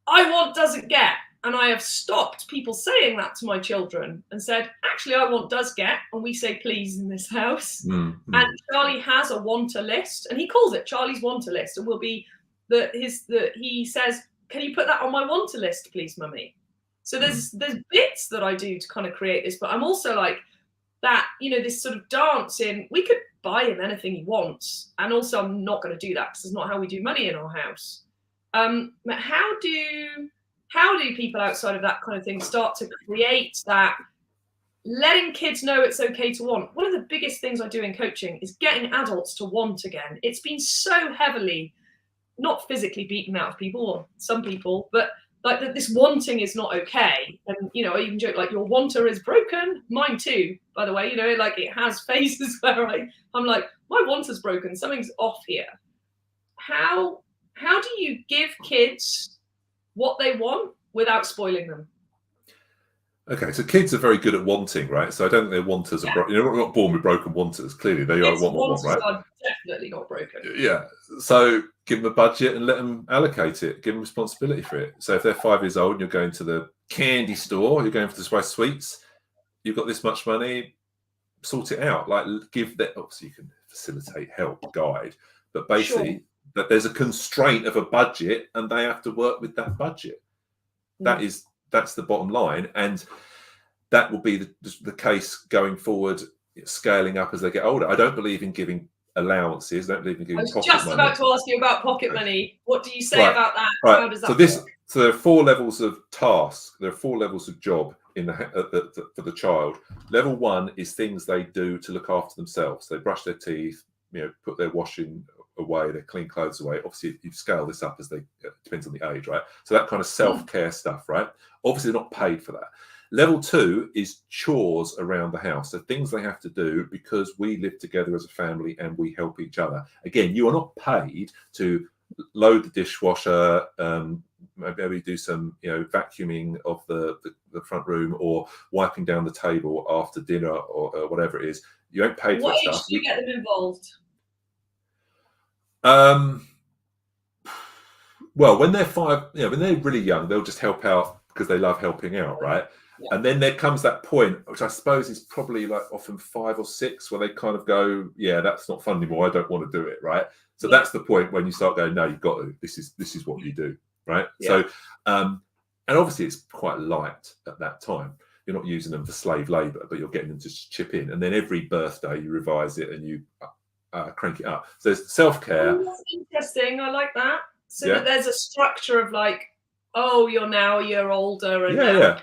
I want doesn't get. And I have stopped people saying that to my children and said, actually, I want does get, and we say please in this house. Mm-hmm. And Charlie has a wanter list, and he calls it Charlie's wanter list, and will be he says, can you put that on my wanter list, please, mummy? So there's bits that I do to kind of create this, but I'm also like that, this sort of dance in, we could buy him anything he wants, and also I'm not going to do that because it's not how we do money in our house. But how do people outside of that kind of thing start to create that, letting kids know it's okay to want? One of the biggest things I do in coaching is getting adults to want again. It's been so heavily, not physically beaten out of people, or some people, but like this wanting is not okay. And, I even joke, like, your wanter is broken. Mine too, by the way, like it has phases where I'm like, my wanter's broken. Something's off here. How do you give kids what they want without spoiling them? Okay, so kids are very good at wanting, right? So I don't think their wanters are we're not born with broken wanters. Clearly, they are want, right? Are definitely not broken. Yeah. So give them a budget and let them allocate it. Give them responsibility for it. So if they're 5 years old and you're going to the candy store, you're going for the spice sweets, you've got this much money, sort it out. Like, give that. Obviously, you can facilitate, help, guide, but basically that there's a constraint of a budget and they have to work with that budget. That's the bottom line, and that will be the case going forward, scaling up as they get older. I don't believe in giving allowances. I don't believe in giving pocket money. I was just about to ask you about pocket money. What do you say about that? Right. How does that work? So there are 4 levels of task. There are 4 levels of job for the child. Level 1 is things they do to look after themselves. They brush their teeth, put their washing away, their clean clothes away. Obviously, you scale this up as depends on the age, right? So that kind of self-care stuff, right? Obviously, they're not paid for that. Level 2 is chores around the house. So things they have to do because we live together as a family and we help each other. Again, you are not paid to load the dishwasher, maybe do some, vacuuming of the front room, or wiping down the table after dinner, or whatever it is. You ain't paid for that stuff. What age do you get them involved? Well, when they're 5, when they're really young, they'll just help out because they love helping out, right? Yeah. And then there comes that point, which I suppose is probably like often 5 or 6, where they kind of go, yeah, that's not fun anymore. I don't want to do it, right? So that's the point when you start going, no, you've got to. This is what you do, right? Yeah. So, and obviously it's quite light at that time. You're not using them for slave labor, but you're getting them to chip in. And then every birthday you revise it and you crank it up. So there's self-care. Oh, that's interesting. I like that. So that there's a structure of like, oh, you're now a year older. And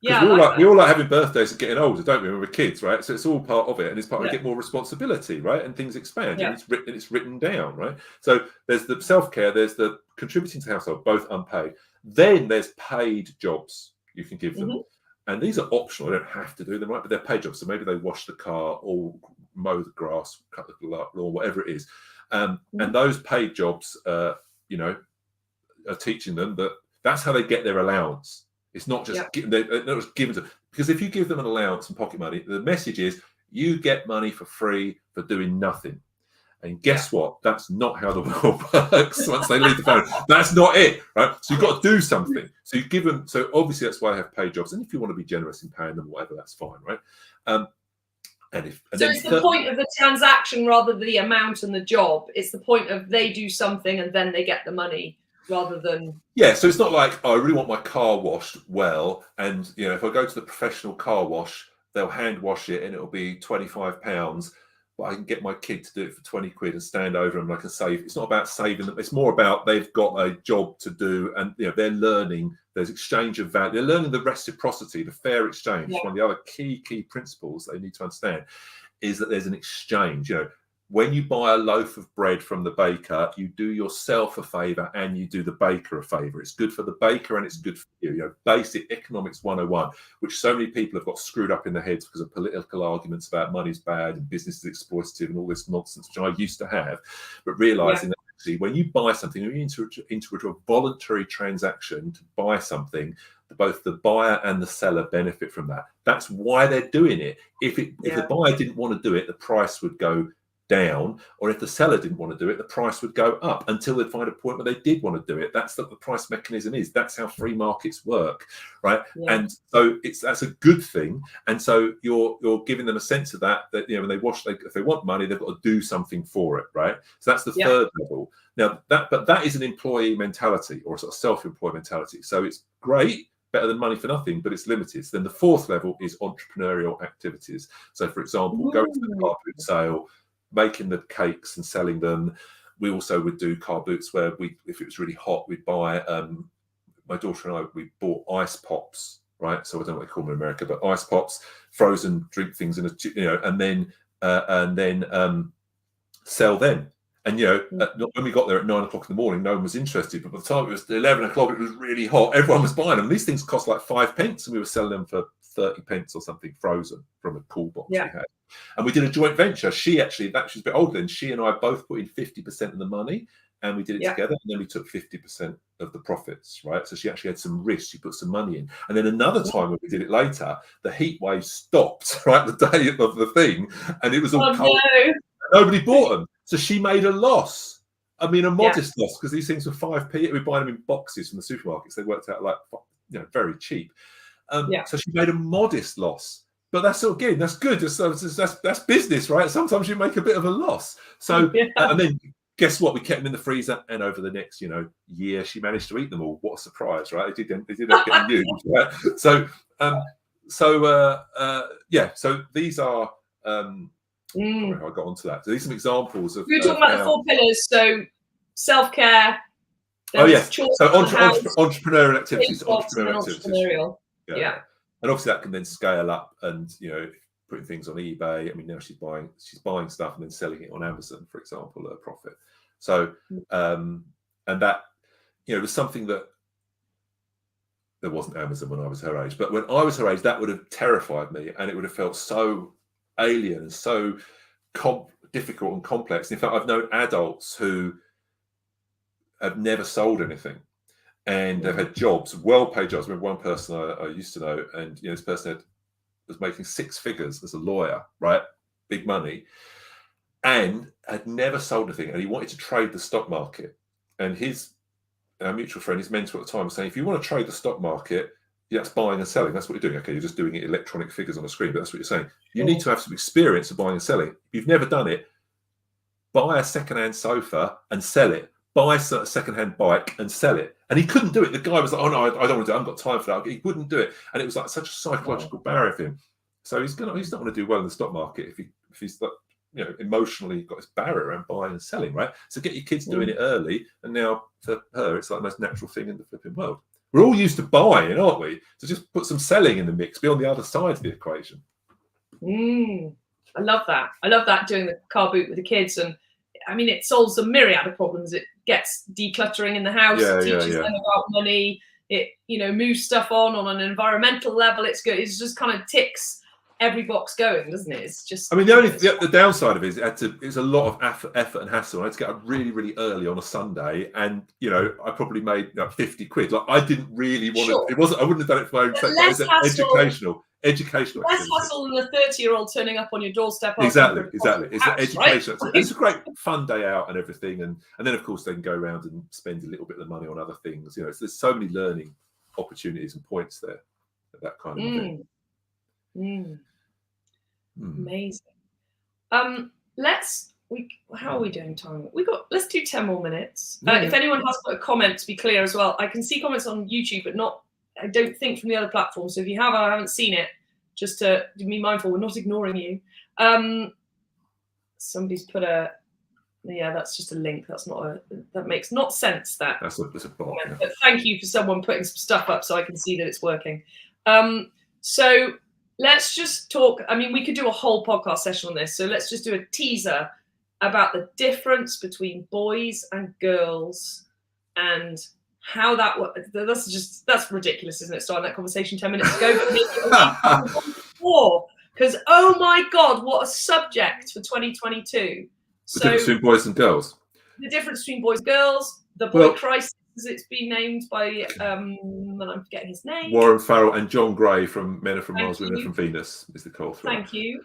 we all like having birthdays and getting older, don't we? When we're kids, right? So it's all part of it, and it's part of get more responsibility, right? And things expand, and it's written down, right? So there's the self-care, there's the contributing to the household, both unpaid. Then there's paid jobs you can give them. And these are optional. They don't have to do them, right? But they're paid jobs. So maybe they wash the car or mow the grass, cut the lawn, whatever it is. And those paid jobs, are teaching them that that's how they get their allowance. It's not just given to, because if you give them an allowance and pocket money, the message is you get money for free for doing nothing. And guess what? That's not how the world works once they leave the family. That's not it, right? So you've got to do something. So you give them, so obviously that's why I have paid jobs. And if you want to be generous in paying them, whatever, that's fine, right? So it's the point of the transaction rather than the amount and the job. It's the point of they do something and then they get the money rather than... Yeah, so it's not like, oh, I really want my car washed well. And, if I go to the professional car wash, they'll hand wash it and it'll be £25. but I can get my kid to do it for 20 quid and stand over them and I can save. It's not about saving them. It's more about they've got a job to do and they're learning. There's exchange of value. They're learning the reciprocity, the fair exchange. Yeah. One of the other key principles they need to understand is that there's an exchange. When you buy a loaf of bread from the baker, you do yourself a favor and you do the baker a favor. It's good for the baker and it's good for you. Basic economics 101, which so many people have got screwed up in their heads because of political arguments about money's bad and business is exploitative and all this nonsense, which I used to have. But realizing that actually when you buy something, when you enter into a voluntary transaction to buy something, both the buyer and the seller benefit from that. That's why they're doing it. If the buyer didn't want to do it, the price would go down, or if the seller didn't want to do it, the price would go up until they'd find a point where they did want to do it. That's what the price mechanism is. That's how free markets work, right? And so that's a good thing. And so you're giving them a sense of that when they if they want money, they've got to do something for it, right? So that's the third level. Now that is an employee mentality or a sort of self-employed mentality. So it's great, better than money for nothing, but it's limited. So then the fourth level is entrepreneurial activities. So for example, going to the car boot sale, making the cakes and selling them. We also would do car boots where if it was really hot, we'd buy, my daughter and I, we bought ice pops, right? So I don't know what they call them in America, but ice pops, frozen drink things in and then sell them. And, when we got there at 9 o'clock in the morning, no one was interested. But by the time it was 11 o'clock, it was really hot. Everyone was buying them. These things cost like 5 pence, and we were selling them for 30 pence or something frozen from a cool box we had. And we did a joint venture. She was a bit older than she and I both put in 50% of the money, and we did it together. And then we took 50% of the profits, right? So she actually had some risk. She put some money in. And then another time when we did it later, the heat wave stopped, right, the day of the thing, and it was all cold. No. Nobody bought them. So she made a loss. I mean, a modest loss, because these things were 5p. We buy them in boxes from the supermarkets. They worked out like, very cheap. So she made a modest loss. But that's again, that's good. That's business, right? Sometimes you make a bit of a loss. So and then guess what? We kept them in the freezer, and over the next year, she managed to eat them all. What a surprise, right? They did end up getting used, right? So So these are. I got onto that. So these are some examples of. We're talking about the 4 pillars. So self-care. So entrepreneurial activities. Entrepreneurial. Yeah. And obviously that can then scale up and, putting things on eBay. I mean, now she's buying stuff and then selling it on Amazon, for example, at a profit. So, and that, was something that there wasn't Amazon when I was her age, but when I was her age, that would have terrified me and it would have felt so alien and so difficult and complex. In fact, I've known adults who have never sold anything. And they've had jobs, well-paid jobs. I remember one person I used to know, and this person was making 6 figures as a lawyer, right? Big money, and had never sold anything. And he wanted to trade the stock market. And our mutual friend, his mentor at the time, was saying, if you want to trade the stock market, that's buying and selling. That's what you're doing. Okay, you're just doing it electronic figures on a screen, but that's what you're saying. You need to have some experience of buying and selling. If you've never done it, buy a second-hand sofa and sell it. Buy a second-hand bike and sell it. And he couldn't do it. The guy was like, oh, no, I don't want to do it. I haven't got time for that. He wouldn't do it. And it was like such a psychological barrier for him. So he's not going to do well in the stock market if he's emotionally got this barrier around buying and selling, right? So get your kids doing it early. And now for her, it's like the most natural thing in the flipping world. We're all used to buying, aren't we? So just put some selling in the mix, be on the other side of the equation. I love that. I love that, doing the car boot with the kids. And I mean, it solves a myriad of problems. It gets decluttering in the house, it teaches them about money, it moves stuff on an environmental level. It's good. It just kind of ticks every box going, doesn't it? It's just, I mean, the downside of it is it was a lot of effort and hassle. I had to get up really, really early on a Sunday, and I probably made 50 quid. Like, I didn't really want to. It wasn't. I wouldn't have done it for my own sake. It was educational less hassle than a 30-year-old turning up on your doorstep. Exactly. It's education. Right? It's a great fun day out and everything, and then of course they can go around and spend a little bit of the money on other things. There's so many learning opportunities and points there. That kind of thing. Amazing. How are we doing time? Let's do 10 more minutes. If anyone has got a comment, to be clear as well, I can see comments on YouTube, but I don't think from the other platforms. So if you I haven't seen it, just to be mindful, we're not ignoring you. Somebody's put that's just a link. That makes not sense. That's a bot. Yeah. But thank you for someone putting some stuff up so I can see that it's working. So let's just talk. I mean, we could do a whole podcast session on this. So let's just do a teaser about the difference between boys and girls and how that works. That's ridiculous, isn't it? Starting that conversation 10 minutes ago, but more, because oh my God, what a subject for 2022. The difference between boys and girls. The difference between boys and girls, the boy crisis, as it's been named by, and I'm forgetting his name. Warren Farrell and John Gray from Men Are From Mars, Women Are From Venus is the call for Thank you.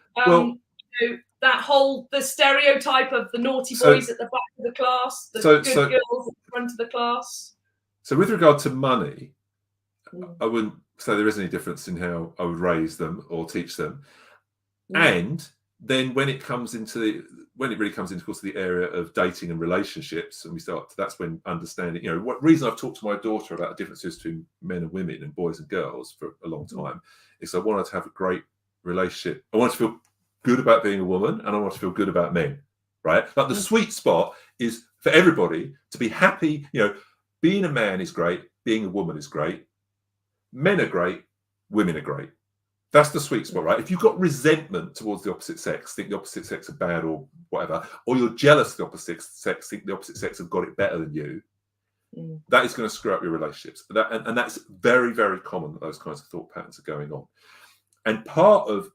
That the stereotype of the naughty boys at the back of the class, the good girls at the front of the class. So with regard to money, I wouldn't say there is any difference in how I would raise them or teach them. And then when it really comes into, of course, the area of dating and relationships, and that's when understanding, what reason I've talked to my daughter about the differences between men and women and boys and girls for a long time is I wanted to have a great relationship. I wanted to feel good about being a woman, and I want to feel good about men, right? Like the sweet spot is for everybody to be happy. Being a man is great, being a woman is great, men are great, women are great. That's the sweet spot, right? If you've got resentment towards the opposite sex, think the opposite sex are bad or whatever, or you're jealous of the opposite sex, think the opposite sex have got it better than you, that is going to screw up your relationships. And that's very, very common that those kinds of thought patterns are going on. And part of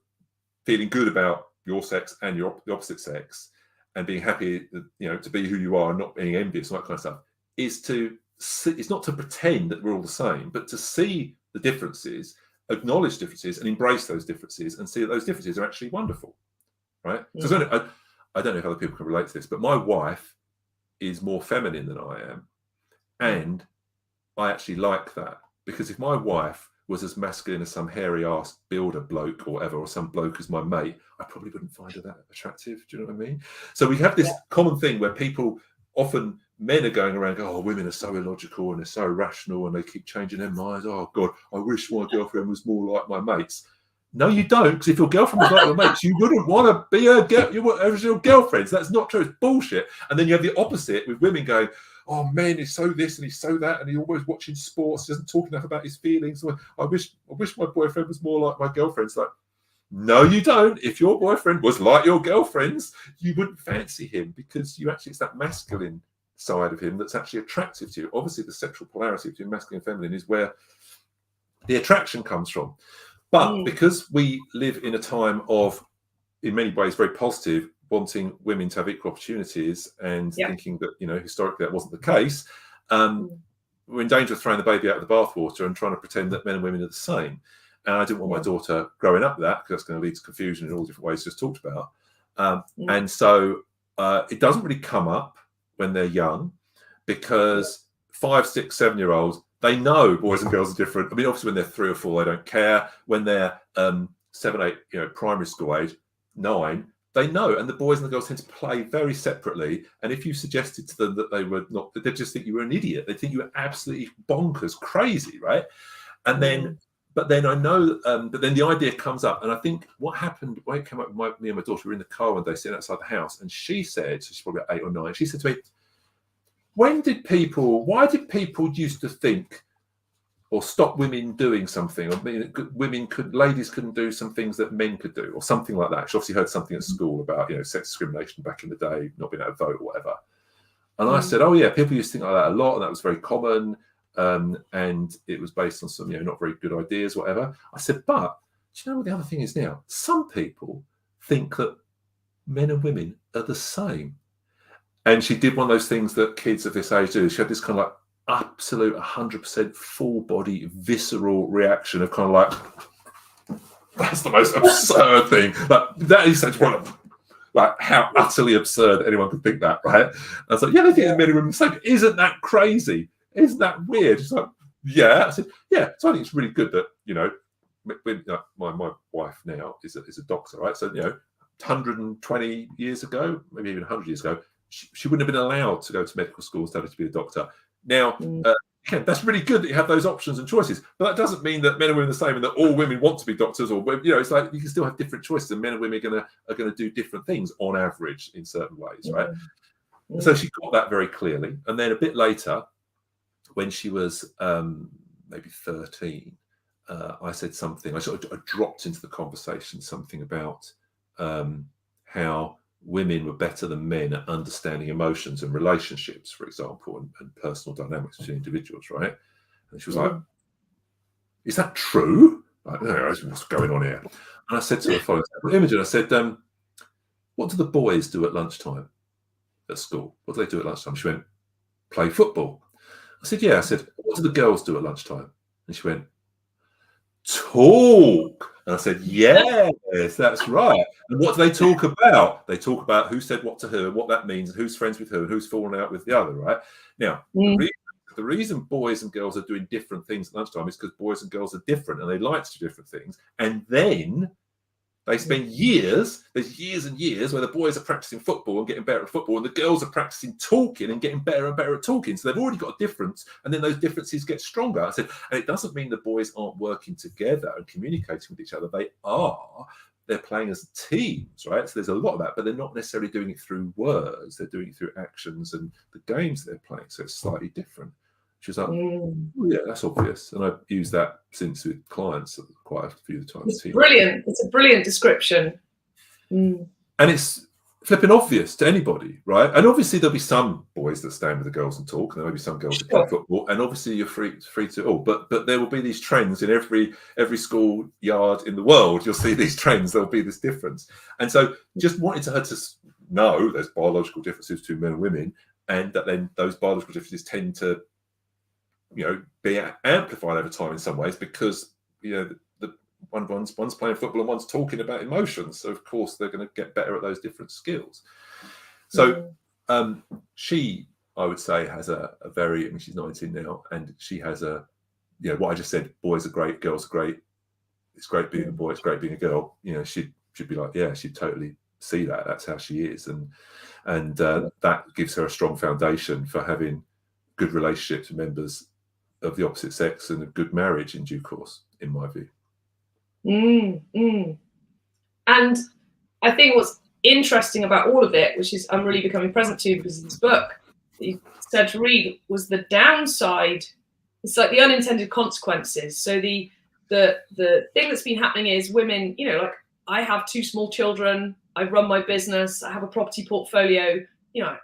feeling good about your sex and the opposite sex and being happy, to be who you are and not being envious and that kind of stuff it's not to pretend that we're all the same, but to see the differences, acknowledge differences and embrace those differences and see that those differences are actually wonderful, right? So I don't know if other people can relate to this, but my wife is more feminine than I am. And I actually like that, because if my wife was as masculine as some hairy ass builder bloke or whatever, or some bloke as my mate, I probably wouldn't find her that attractive. Do you know what I mean? So we have this common thing where men are going around going, oh, women are so illogical and they're so irrational and they keep changing their minds. Oh God, I wish my girlfriend was more like my mates. No, you don't, because if your girlfriend was like your mates, you wouldn't want to be your girlfriend. So that's not true. It's bullshit. And then you have the opposite with women going, oh, man, he's so this and he's so that, and he's always watching sports. He doesn't talk enough about his feelings. So I wish my boyfriend was more like my girlfriend. It's like, no, you don't. If your boyfriend was like your girlfriend's, you wouldn't fancy him, because it's that masculine side of him that's actually attractive to you. Obviously, the sexual polarity between masculine and feminine is where the attraction comes from. But because we live in a time of, in many ways, very positive, wanting women to have equal opportunities and thinking that, historically that wasn't the case, we're in danger of throwing the baby out of the bathwater and trying to pretend that men and women are the same. And I didn't want my daughter growing up with that, because that's going to lead to confusion in all different ways just talked about. And so it doesn't really come up when they're young, because 5, 6, 7-year-olds, they know boys and girls are different. I mean, obviously when they're 3 or 4, they don't care. When they're 7, 8, primary school age, 9, they know. And the boys and the girls tend to play very separately. And if you suggested to them that they were not, they'd just think you were an idiot. They'd think you were absolutely bonkers, crazy, right? And then, but then I know, but then the idea comes up. And I think what happened when it came up with me and my daughter were in the car one day sitting outside the house, and she said, so she's probably 8 or 9, she said to me, why did people used to think or stop women doing something? Or ladies couldn't do some things that men could do, or something like that. She obviously heard something at school about, sex discrimination back in the day, not being able to vote or whatever. And I said, oh yeah, people used to think like that a lot, and that was very common. And it was based on some, not very good ideas, whatever. I said, but do you know what the other thing is now? Some people think that men and women are the same. And she did one of those things that kids of this age do. She had this kind of like absolute 100% full body visceral reaction of kind of like, that's the most absurd thing. Like, that is such one of, like, how utterly absurd anyone could think that, right? And I was like, yeah, they think men and women are the same. Isn't that crazy? Isn't that weird? She's like, yeah. I said, yeah. So I think it's really good that, my wife now is a doctor, right? So, 120 years ago, maybe even 100 years ago, she wouldn't have been allowed to go to medical school, study to be a doctor. Now, Yeah, that's really good that you have those options and choices, but that doesn't mean that men and women are the same and that all women want to be doctors, or it's like you can still have different choices, and men and women are gonna do different things on average in certain ways, right? Mm. So she got that very clearly, and then a bit later, when she was maybe 13, I said something. I dropped into the conversation something about how women were better than men at understanding emotions and relationships, for example, and personal dynamics between individuals, right? And she was like, "Is that true?" Like, no, what's going on here? And I said to her, following Imogen, I said, "What do the boys do at lunchtime at school? What do they do at lunchtime?" She went, "Play football." I said, "Yeah." I said, "What do the girls do at lunchtime?" And she went, "Talk." And I said, "Yes, that's right." And what do they talk about? They talk about who said what to who, and what that means, and who's friends with who, and who's fallen out with the other, right? Now, the reason boys and girls are doing different things at lunchtime is because boys and girls are different, and they like to do different things. And then they spend there's years and years where the boys are practicing football and getting better at football, and the girls are practicing talking and getting better and better at talking. So they've already got a difference, and then those differences get stronger. I said, and it doesn't mean the boys aren't working together and communicating with each other. They are. They're playing as teams, right? So there's a lot of that, but they're not necessarily doing it through words. They're doing it through actions and the games they're playing. So it's slightly different. She was like, "Oh, yeah, that's obvious." And I've used that since with clients quite a few times. It's brilliant. It's a brilliant description. And it's flipping obvious to anybody, right? And obviously there'll be some boys that stand with the girls and talk, and there may be some girls that play football, and obviously you're free to all. But there will be these trends in every school yard in the world. You'll see these trends. There'll be this difference. And so just wanted her to know there's biological differences between men and women, and that then those biological differences tend to be amplified over time in some ways, because one's playing football and one's talking about emotions, so of course they're going to get better at those different skills. So she, I would say, has a very, I mean, she's 19 now, and she has what I just said, boys are great, girls are great, it's great being a boy, it's great being a girl, she'd be like, yeah, she'd totally see that, that's how she is, and that gives her a strong foundation for having good relationships with members of the opposite sex and a good marriage in due course, in my view. And I think what's interesting about all of it, which is I'm really becoming present to because of this book that you said to read, was the downside. It's like the unintended consequences. So the thing that's been happening is women, like I have 2 small children, I run my business, I have a property portfolio,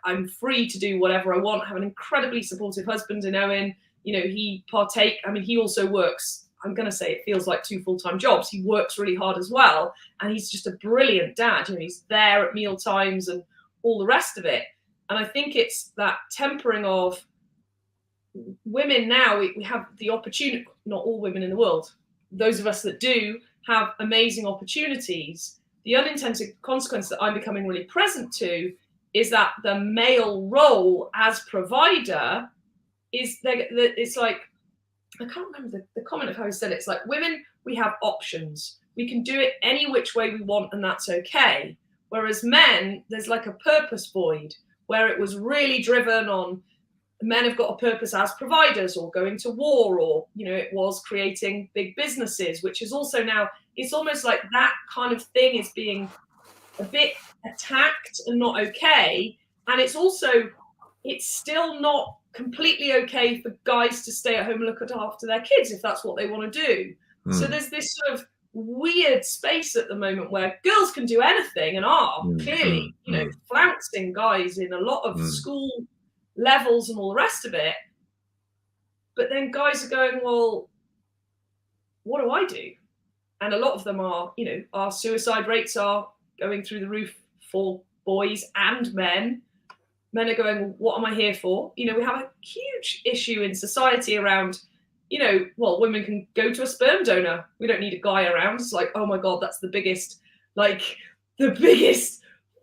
I'm free to do whatever I want. I have an incredibly supportive husband in Owen. He he also works, I'm going to say it feels like 2 full-time jobs. He works really hard as well. And he's just a brilliant dad. He's there at meal times and all the rest of it. And I think it's that tempering of women now, we have the opportunity, not all women in the world, those of us that do have amazing opportunities. The unintended consequence that I'm becoming really present to is that the male role as provider is it's like, I can't remember the comment of how he said it. It's like, women, we have options. We can do it any which way we want, and that's okay. Whereas men, there's like a purpose void where it was really driven on men have got a purpose as providers or going to war, or, it was creating big businesses, which is also now, it's almost like that kind of thing is being a bit attacked and not okay. And it's still not completely okay for guys to stay at home and look after their kids if that's what they want to do. So there's this sort of weird space at the moment where girls can do anything and are clearly, flouncing guys in a lot of school levels and all the rest of it. But then guys are going, well, what do I do? And a lot of them are, our suicide rates are going through the roof for boys and men. Men are going, what am I here for? We have a huge issue in society around, women can go to a sperm donor. We don't need a guy around. It's like, oh my God, that's the biggest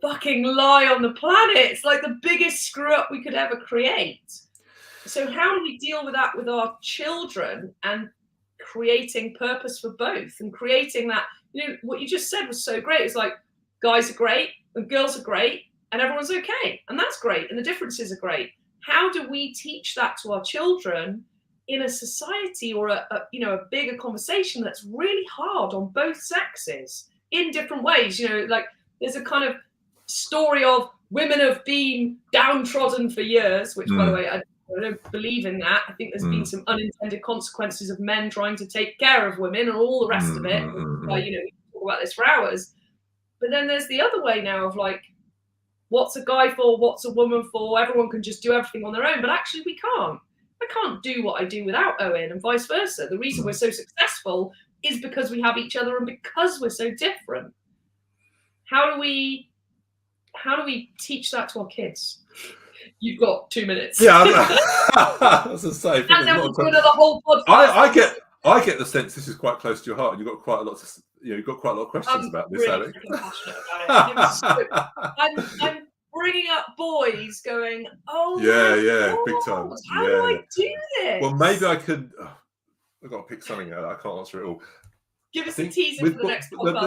fucking lie on the planet. It's like the biggest screw up we could ever create. So how do we deal with that with our children and creating purpose for both and creating that, what you just said was so great. It's like, guys are great and girls are great and everyone's okay. And that's great. And the differences are great. How do we teach that to our children in a society or a bigger conversation that's really hard on both sexes in different ways. Like there's a kind of story of women have been downtrodden for years, which by the way, I don't believe in that. I think there's been some unintended consequences of men trying to take care of women and all the rest of it. We can talk about this for hours. But then there's the other way now of like, what's a guy for? What's a woman for? Everyone can just do everything on their own, but actually we can't. I can't do what I do without Owen, and vice versa. The reason we're so successful is because we have each other and because we're so different. How do we teach that to our kids? You've got 2 minutes. Yeah, I was going to say. And then we'll do another whole podcast. I get the sense this is quite close to your heart, and you've got quite a lot of questions about this, really Alex. Passionate about it. I'm bringing up boys going, oh yeah, big time. How do I do this? Well, maybe I could. I've got to pick something out. I can't answer it all. Give us a teaser for the next podcast.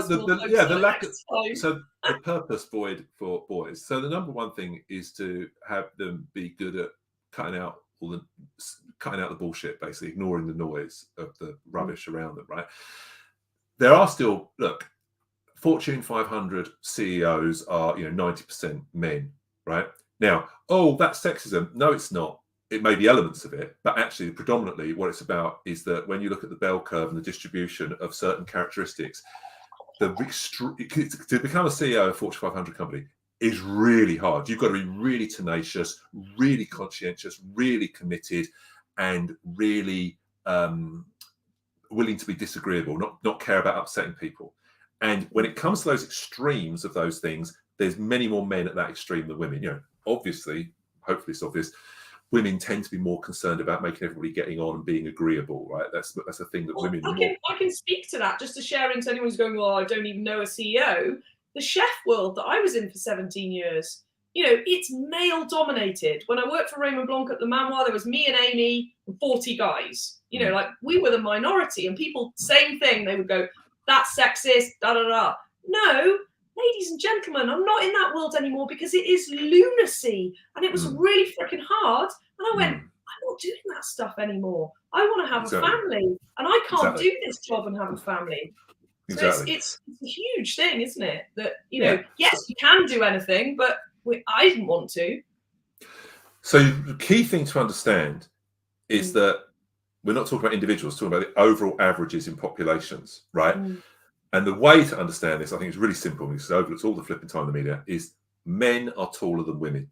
So the purpose void for boys. So the number one thing is to have them be good at cutting out the bullshit, basically ignoring the noise of the rubbish around them. Right? There are still Fortune 500 CEOs are 90% men. Right now, that's sexism. No, it's not. It may be elements of it, but actually predominantly what it's about is that when you look at the bell curve and the distribution of certain characteristics, to become a CEO of a Fortune 500 company is really hard. You've got to be really tenacious, really conscientious, really committed, and really willing to be disagreeable, not care about upsetting people. And when it comes to those extremes of those things, there's many more men at that extreme than women. Obviously, hopefully it's obvious, women tend to be more concerned about making everybody getting on and being agreeable, right? That's a thing that women. I can speak to that, just to share into anyone who's going, well, I don't even know a CEO. The chef world that I was in for 17 years, it's male dominated. When I worked for Raymond Blanc at the Manoir, there was me and Amy and 40 guys. Like we were the minority, and people, same thing. They would go, that's sexist, da da da. No, ladies and gentlemen, I'm not in that world anymore because it is lunacy, and it was really freaking hard. And I went, I'm not doing that stuff anymore. I want to have a family, and I can't do this job and have a family. So it's a huge thing, isn't it? That yes, you can do anything, but I didn't want to. So the key thing to understand is that we're not talking about individuals, talking about the overall averages in populations, right? And the way to understand this, I think, is really simple, because it's overlooked all the flipping time in the media, is men are taller than women.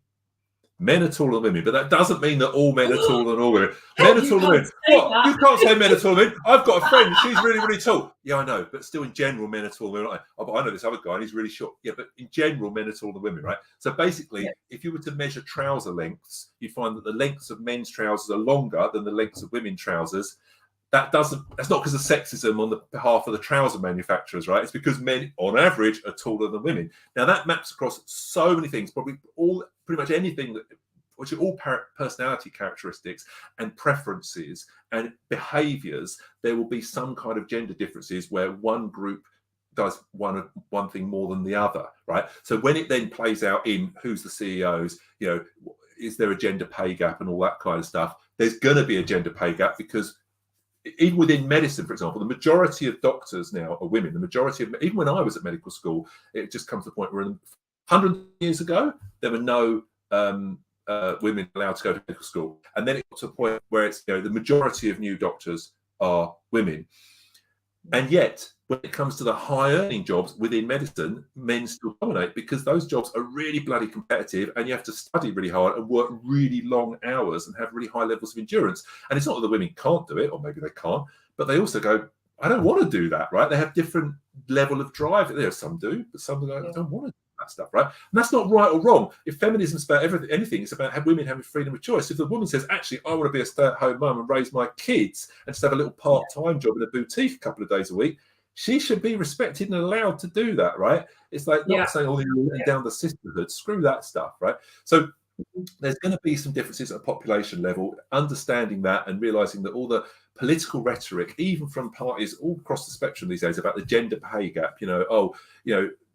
Men are taller than women, but that doesn't mean that all men are taller than all women. Men are taller than women. What? You can't say men are taller than women. I've got a friend, she's really, really tall. Yeah, I know, but still in general, men are taller than women. I know this other guy, and he's really short. Yeah, but in general, men are taller than women, right? So basically, if you were to measure trouser lengths, you'd find that the lengths of men's trousers are longer than the lengths of women's trousers. That's not because of sexism on the behalf of the trouser manufacturers, right? It's because men, on average, are taller than women. Now, that maps across so many things, pretty much anything, which are all personality characteristics and preferences and behaviors. There will be some kind of gender differences where one group does one thing more than the other, right? So when it then plays out in who's the CEOs, is there a gender pay gap and all that kind of stuff, there's going to be a gender pay gap, because even within medicine, for example, the majority of doctors now are women. The majority of, even when I was at medical school, it just comes to the point where 100 years ago, there were no women allowed to go to medical school. And then it got to a point where it's, the majority of new doctors are women. And yet, when it comes to the high earning jobs within medicine, men still dominate, because those jobs are really bloody competitive, and you have to study really hard and work really long hours and have really high levels of endurance. And it's not that the women can't do it, or maybe they can't, but they also go, I don't want to do that, right? They have different level of drive. Some do, but some go, I don't want to do that stuff, right? And that's not right or wrong. If feminism is about anything, it's about women having freedom of choice. If the woman says, actually, I want to be a stay-at-home mum and raise my kids and just have a little part-time job in a boutique a couple of days a week, she should be respected and allowed to do that, right? It's like not saying, you're letting down the sisterhood. Screw that stuff, right? So there's going to be some differences at a population level, understanding that and realizing that all the political rhetoric, even from parties all across the spectrum these days, about the gender pay gap,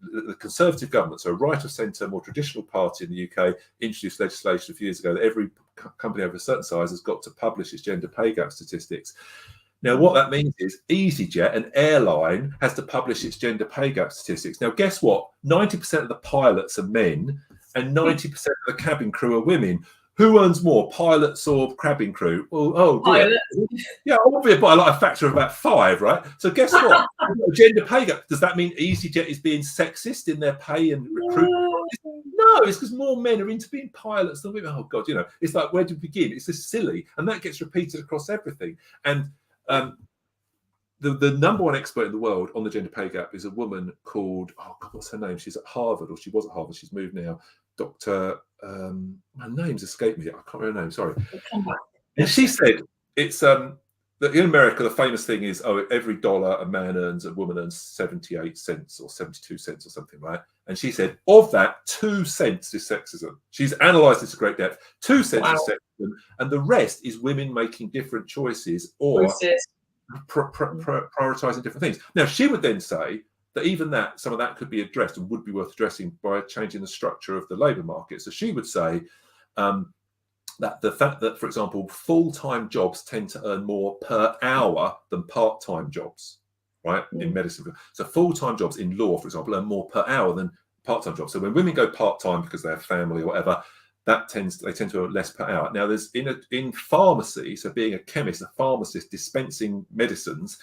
the Conservative government, so a right of centre, more traditional party in the UK, introduced legislation a few years ago that every company over a certain size has got to publish its gender pay gap statistics. Now, what that means is EasyJet, an airline, has to publish its gender pay gap statistics. Now, guess what? 90% of the pilots are men and 90% of the cabin crew are women. Who earns more, pilots or cabin crew? Well, oh dear. Pilots. Yeah, obviously by like a factor of about 5, right? So guess what? Gender pay gap. Does that mean EasyJet is being sexist in their pay and recruitment? No, it's because more men are into being pilots than women. Oh God, it's like, where do we begin? It's just silly, and that gets repeated across everything. And the number one expert in the world on the gender pay gap is a woman called, oh God, what's her name? She's at Harvard, or she was at Harvard. She's moved now. Dr. My name's escaped me. I can't remember her name. Sorry. And she said it's that in America the famous thing is, every dollar a man earns, a woman earns 78 cents or 72 cents or something, right? And she said of that, 2 cents is sexism. She's analysed this at great depth. 2 cents is sexism, and the rest is women making different choices or prioritising different things. Now she would then say that even that, some of that could be addressed and would be worth addressing by changing the structure of the labour market. So she would say that the fact that, for example, full-time jobs tend to earn more per hour than part-time jobs, right, in medicine. So full-time jobs in law, for example, earn more per hour than part-time jobs. So when women go part-time because they have family or whatever, they tend to earn less per hour. Now, there's in pharmacy, so being a chemist, a pharmacist dispensing medicines,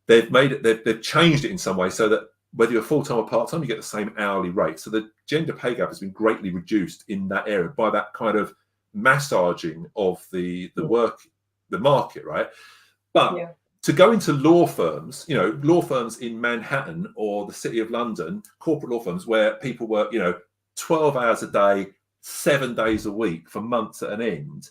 they've changed it in some way so that whether you're full-time or part-time, you get the same hourly rate. So the gender pay gap has been greatly reduced in that area by that kind of massaging of the market, right? But to go into law firms, law firms in Manhattan or the City of London, corporate law firms where people work, 12 hours a day, 7 days a week for months at an end.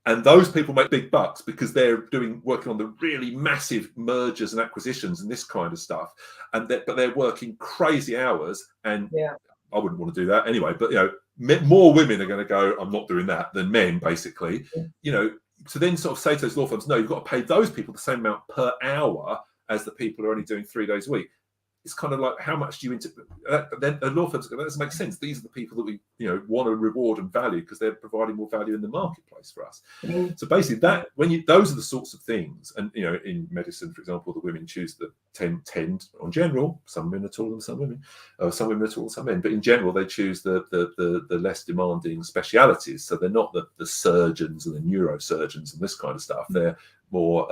And those people make big bucks because they're working on the really massive mergers and acquisitions and this kind of stuff. But they're working crazy hours. And I wouldn't want to do that anyway. But more women are going to go, I'm not doing that, than men, basically. To then sort of say to those law firms, no, you've got to pay those people the same amount per hour as the people who are only doing 3 days a week. It's kind of like, how much do you then a law firms go, that doesn't make sense. These are the people that we want to reward and value because they're providing more value in the marketplace for us. So basically those are the sorts of things. And in medicine, for example, the women choose the 10 on general. Some women are taller than some women, some women are taller than some men, but in general they choose the less demanding specialities. So they're not the surgeons and the neurosurgeons and this kind of stuff. They're more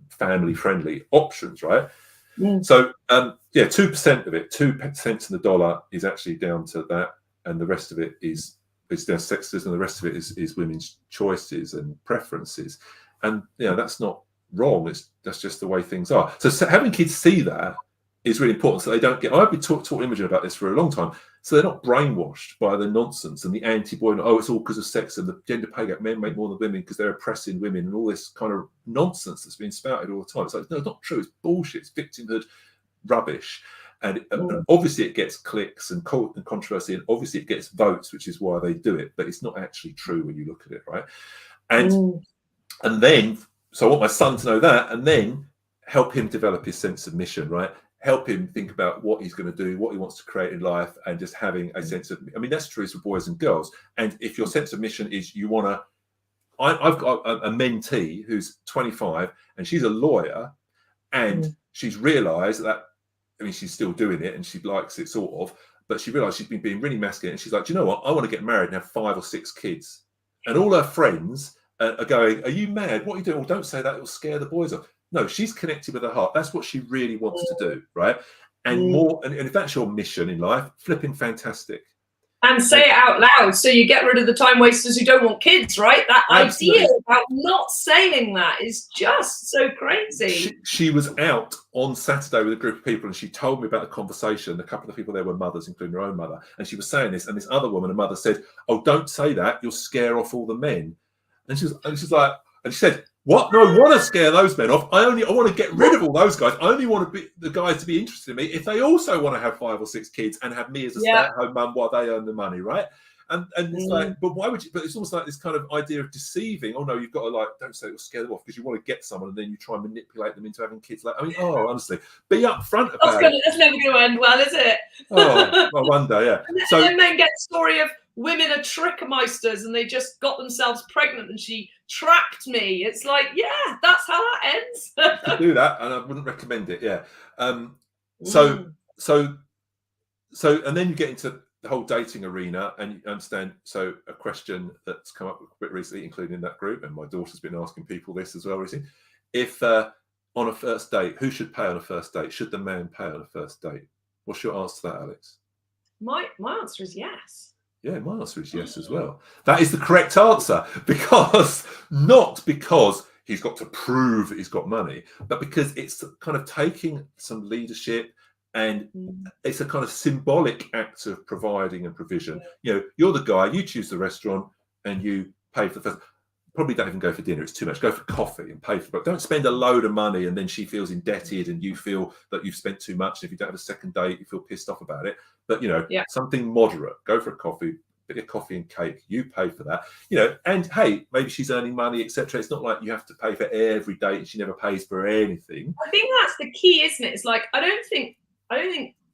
family friendly options, right? So 2% of it, 2 cents in the dollar is actually down to that, and the rest of it is down to sexism, and the rest of it is women's choices and preferences, and that's not wrong. That's just the way things are. So having kids see that is really important, so they don't get. I've been taught Imogen about this for a long time, so they're not brainwashed by the nonsense and the anti-boy. It's all because of sex and the gender pay gap. Men make more than women because they're oppressing women and all this kind of nonsense that's been spouted all the time. It's like, no, it's not true. It's bullshit. It's victimhood rubbish. And obviously it gets clicks and controversy, and obviously it gets votes, which is why they do it. But it's not actually true when you look at it, right? And then, so I want my son to know that, and then help him develop his sense of mission, right? Help him think about what he's going to do, what he wants to create in life, and just having a sense of, that's true for boys and girls. And if your sense of mission is you want to, I've got a mentee who's 25 and she's a lawyer, and she's realized that, she's still doing it and she likes it sort of, but she realized she's been being really masculine. And she's like, do you know what? I want to get married and have 5 or 6 kids. And all her friends are going, are you mad? What are you doing? Well, don't say that. It'll scare the boys off. No, she's connected with her heart. That's what she really wants to do, right? And more, and if that's your mission in life, flipping fantastic. And say it out loud, so you get rid of the time wasters who don't want kids, right? That idea about not saying that is just so crazy. She was out on Saturday with a group of people, and she told me about a conversation. A couple of people there were mothers, including her own mother, and she was saying this, and this other woman, a mother, said, "Oh, don't say that. You'll scare off all the men." And she said, "What? No, I want to scare those men off. I want to get rid of all those guys. I only want the guys to be interested in me if they also want to have 5 or 6 kids and have me as a stay-at-home mum while they earn the money, right?" And it's like, but why would you? But it's almost like this kind of idea of deceiving. Oh no, you've got to like, don't say you'll scare them off because you want to get someone, and then you try and manipulate them into having kids. Like, I mean, oh, honestly, be upfront about it. That's never going to end well, is it? Oh, well, one day, yeah. So and then men get the story of women are trickmeisters and they just got themselves pregnant and she trapped me. It's like, yeah, that's how that ends. You can do that, and I wouldn't recommend it. Yeah. So, and then you get into the whole dating arena, and you understand. So, a question that's come up a bit recently, including in that group, and my daughter's been asking people this as well recently: if on a first date, who should pay on a first date? Should the man pay on a first date? What's your answer to that, Alex? My answer is yes. Yeah, my answer is yes as well. That is the correct answer, not because he's got to prove that he's got money, but because it's kind of taking some leadership, and it's a kind of symbolic act of providing and provision. You know, you're the guy, you choose the restaurant and you pay for the first. Probably don't even go for dinner, it's too much. Go for coffee and pay for it. But don't spend a load of money and then she feels indebted and you feel that you've spent too much. And if you don't have a second date, you feel pissed off about it. But, you know, something moderate. Go for a coffee, bit of coffee and cake. You pay for that. You know, and hey, maybe she's earning money, etc. It's not like you have to pay for every date and she never pays for anything. I think that's the key, isn't it? It's like, I don't think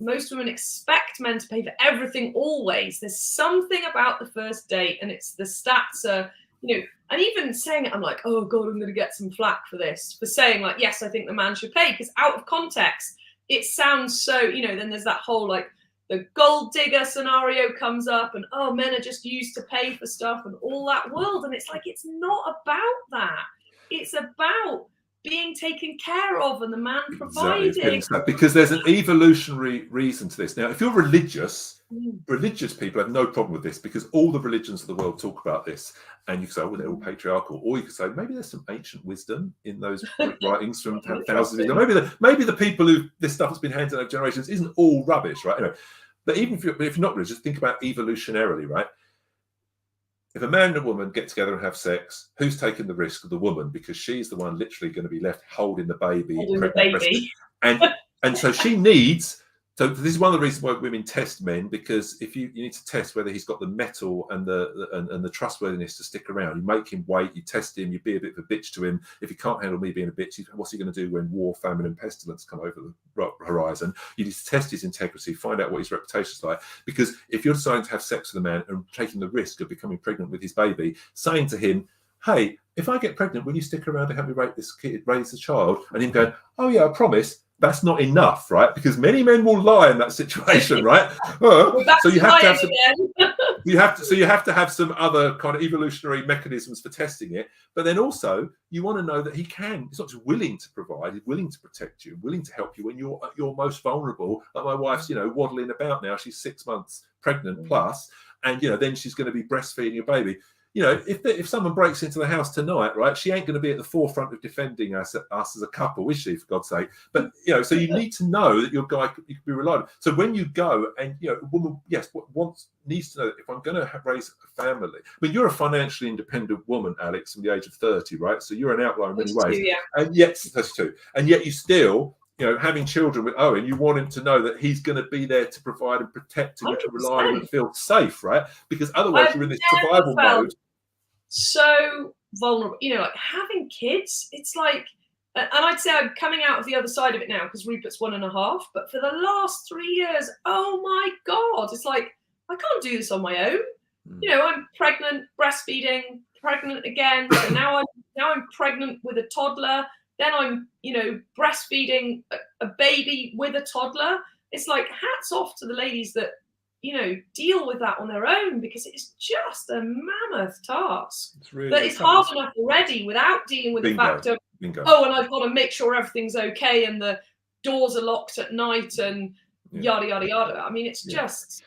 most women expect men to pay for everything always. There's something about the first date, and it's the stats are, you know, and even saying it, I'm like, oh God, I'm going to get some flack for this, for saying like, yes, I think the man should pay, because out of context, it sounds so, you know, then there's that whole like the gold digger scenario comes up and, oh, men are just used to pay for stuff and all that world. And it's like, it's not about that. It's about being taken care of and the man providing. Exactly. Because there's an evolutionary reason to this. Now, if you're religious people have no problem with this, because all the religions of the world talk about this. And you can say, oh, they're all patriarchal. Or you could say, maybe there's some ancient wisdom in those writings from thousands of years ago. Maybe the people who this stuff has been handed down over generations isn't all rubbish, right? Anyway, but even if you're not religious, think about evolutionarily, right? If a man and a woman get together and have sex, who's taking the risk of the woman? Because she's the one literally going to be left holding the baby. And so she needs. So this is one of the reasons why women test men, because if you need to test whether he's got the mettle and the trustworthiness to stick around. You make him wait, you test him, you be a bit of a bitch to him. If he can't handle me being a bitch, what's he going to do when war, famine, and pestilence come over the horizon? You need to test his integrity, find out what his reputation is like. Because if you're deciding to have sex with a man and taking the risk of becoming pregnant with his baby, saying to him, hey, if I get pregnant, will you stick around to help me raise the child? And him going, oh yeah, I promise. That's not enough, right? Because many men will lie in that situation, right? So you have to have some. You have to have some other kind of evolutionary mechanisms for testing it. But then also, you want to know that he can. He's not just willing to provide; he's willing to protect you, willing to help you when you're at your most vulnerable. Like my wife's, waddling about now. She's 6 months pregnant plus, and then she's going to be breastfeeding your baby. If someone breaks into the house tonight, right, she ain't going to be at the forefront of defending us as a couple, is she, for God's sake? But, so you need to know that your guy, you can be reliable. So when you go and, a woman, yes, needs to know that if I'm going to raise a family, I mean, you're a financially independent woman, Alex, from the age of 30, right? So you're an outlier in many ways. Yeah. And yet, 32. And yet you still, having children with Owen, you want him to know that he's going to be there to provide and protect and you can rely on and feel safe, right? Because otherwise you're in this survival mode. So vulnerable, like having kids, it's like, and I'd say I'm coming out of the other side of it now because Rupert's 1.5, but for the last 3 years, oh my God, it's like, I can't do this on my own. I'm pregnant, breastfeeding, pregnant again. So now I'm pregnant with a toddler. Then I'm, breastfeeding a baby with a toddler. It's like, hats off to the ladies that, deal with that on their own, because it's just a mammoth task. It's hard enough already without dealing with the fact of, oh, and I've got to make sure everything's okay and the doors are locked at night and yada, yada, yada. I mean, it's just,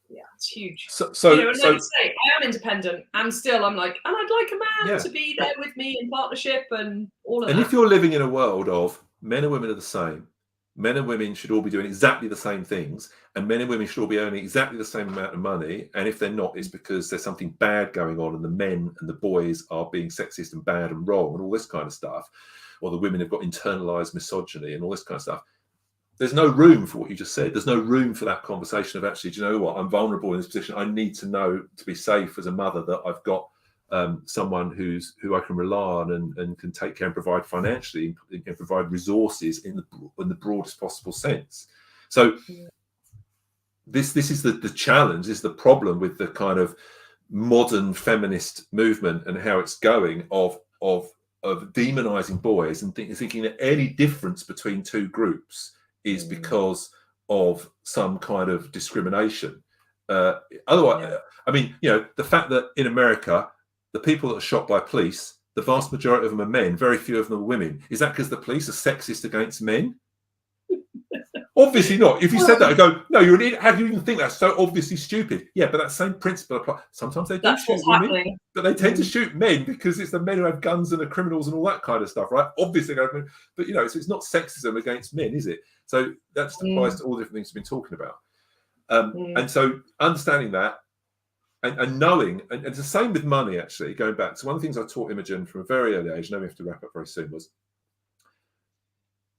it's huge. So like I say, I am independent and still I'm like, and I'd like a man to be there with me in partnership and all of that. And if you're living in a world of men and women are the same, men and women should all be doing exactly the same things, and men and women should all be earning exactly the same amount of money. And if they're not, it's because there's something bad going on and the men and the boys are being sexist and bad and wrong and all this kind of stuff. Or the women have got internalized misogyny and all this kind of stuff. there's no room for what you just said. There's no room for that conversation of actually, do you know what? I'm vulnerable in this position. I need to know to be safe as a mother that I've got someone who I can rely on and can take care and provide financially and provide resources in the broadest possible sense. So this is the challenge, is the problem with the kind of modern feminist movement and how it's going of demonizing boys and thinking that any difference between two groups is because of some kind of discrimination. Otherwise, I mean, the fact that in America, the people that are shot by police, the vast majority of them are men, very few of them are women. Is that because the police are sexist against men? Obviously not. If you said that, I go, no, you're an idiot. How do you even think that's so obviously stupid? Yeah, but that same principle applies. Sometimes they do shoot women, but they tend to shoot men because it's the men who have guns and the criminals and all that kind of stuff, right? Obviously, but so it's not sexism against men, is it? So that just applies to all the different things we've been talking about. And so understanding that and knowing, and it's the same with money, actually, going back. So one of the things I taught Imogen from a very early age, I know we have to wrap up very soon, was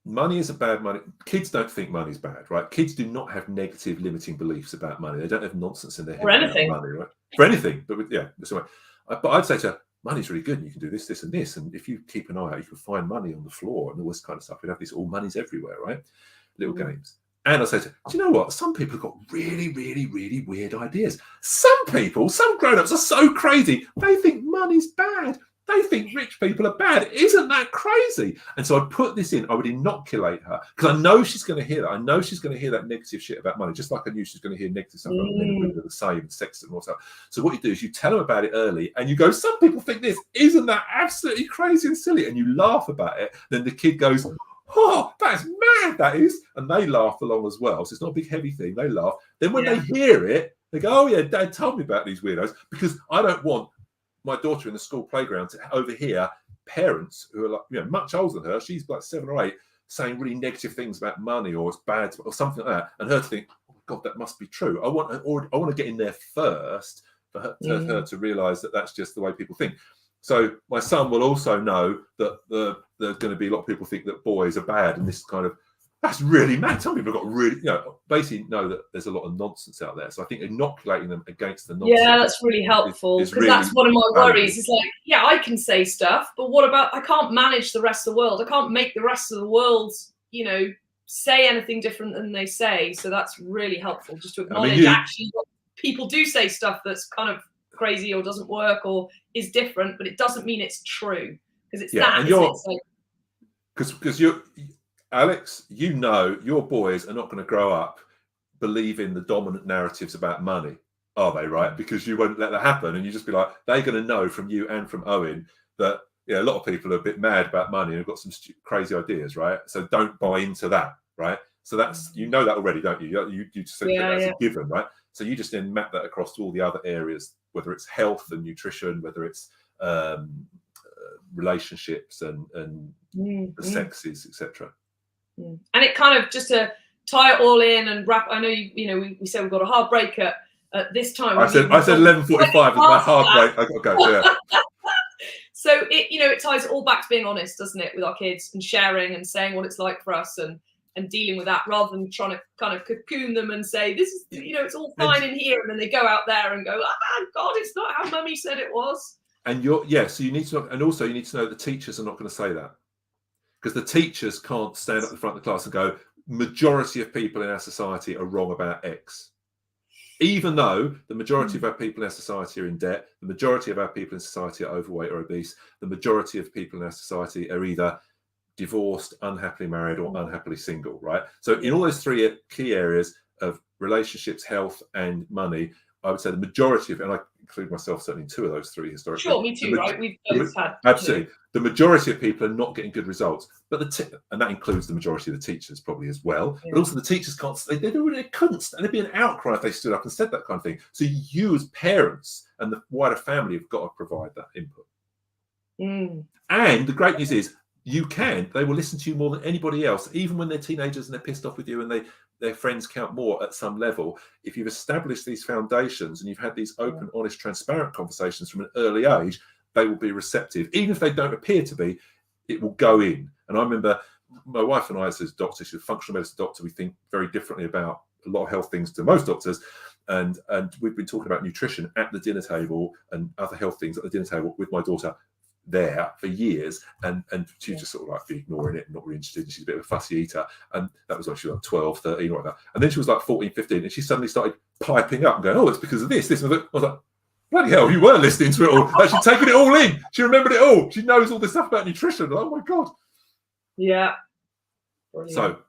money is a bad money. Kids don't think money's bad, right? Kids do not have negative limiting beliefs about money. They don't have nonsense in their head about money, right? For anything, but but I'd say to her, money's really good and you can do this, this and this. And if you keep an eye out, you can find money on the floor and all this kind of stuff. You'd have these all money's everywhere, right? Little games. And I say to her, do you know what? Some people have got really, really, really weird ideas. Some grown-ups are so crazy. They think money's bad. They think rich people are bad. Isn't that crazy? And so I'd put this in. I would inoculate her because I know she's going to hear that. I know she's going to hear that negative shit about money, just like I knew she's going to hear negative stuff about men and women are the same, sex and all that. So what you do is you tell them about it early and you go, some people think this. Isn't that absolutely crazy and silly? And you laugh about it. Then the kid goes, oh, that's mad, that is. And they laugh along as well. So it's not a big, heavy thing. They laugh. Then when they hear it, they go, oh, yeah, Dad told me about these weirdos, because I don't want my daughter in the school playground to overhear parents who are like, much older than her, she's like 7 or 8, saying really negative things about money or it's bad or something like that, and her to think, oh God, that must be true. I want to get in there first for her to realise that that's just the way people think. So my son will also know that there's going to be a lot of people think that boys are bad, and this kind of, that's really mad. Some people have got really, basically know that there's a lot of nonsense out there. So I think inoculating them against the nonsense. Yeah, that's really helpful, because really that's one of my worries. It's like, yeah, I can say stuff, but what about, I can't manage the rest of the world. I can't make the rest of the world, say anything different than they say. So that's really helpful, just to acknowledge actually what people do say, stuff that's kind of crazy or doesn't work or is different, but it doesn't mean it's true, because it's because you're Alex, your boys are not going to grow up believing the dominant narratives about money, are they, right? Because you won't let that happen, and you just be like, they're going to know from you and from Owen that a lot of people are a bit mad about money and have got some crazy ideas, right? So don't buy into that, right? So that's, that already, don't you? You just think that's a given, right? So you just then map that across to all the other areas, whether it's health and nutrition, whether it's relationships and the sexes, etc. And it kind of, just to tie it all in and wrap, I know we said we've got a hard break at this time. I said 11:45 is my hard break. I got to go. Yeah. So it ties it all back to being honest, doesn't it, with our kids, and sharing and saying what it's like for us and dealing with that, rather than trying to kind of cocoon them and say, this is, it's all fine in here, and then they go out there and go, God, it's not how Mummy said it was. And so you need to know, and also you need to know the teachers are not going to say that. Because the teachers can't stand up at the front of the class and go, majority of people in our society are wrong about X. Even though the majority of our people in our society are in debt, the majority of our people in society are overweight or obese, the majority of people in our society are either divorced, unhappily married, or unhappily single, right? So in all those three key areas of relationships, health, and money, I would say the majority of, and I include myself certainly in 2 of those 3 historically. Sure, me too, right? We've both had. Absolutely. The majority of people are not getting good results, but and that includes the majority of the teachers probably as well. Yeah. But also the teachers can't, they couldn't, and there'd be an outcry if they stood up and said that kind of thing. So you as parents and the wider family have got to provide that input. And the great news is, they will listen to you more than anybody else, even when they're teenagers and they're pissed off with you and their friends count more at some level. If you've established these foundations and you've had these open, honest, transparent conversations from an early age, they will be receptive. Even if they don't appear to be, it will go in. And I remember my wife and I, as doctors, she's a functional medicine doctor, we think very differently about a lot of health things to most doctors. And we've been talking about nutrition at the dinner table and other health things at the dinner table with my daughter there for years, and she's just sort of like ignoring it and not really interested. She's a bit of a fussy eater, and that was when she was like 12, 13 or like that. And then she was like 14, 15, and she suddenly started piping up and going, oh, it's because of this. And I was like, bloody hell, you were listening to it all. Like, she'd taken it all in. She remembered it all. She knows all this stuff about nutrition. Oh my God. Yeah. Brilliant. So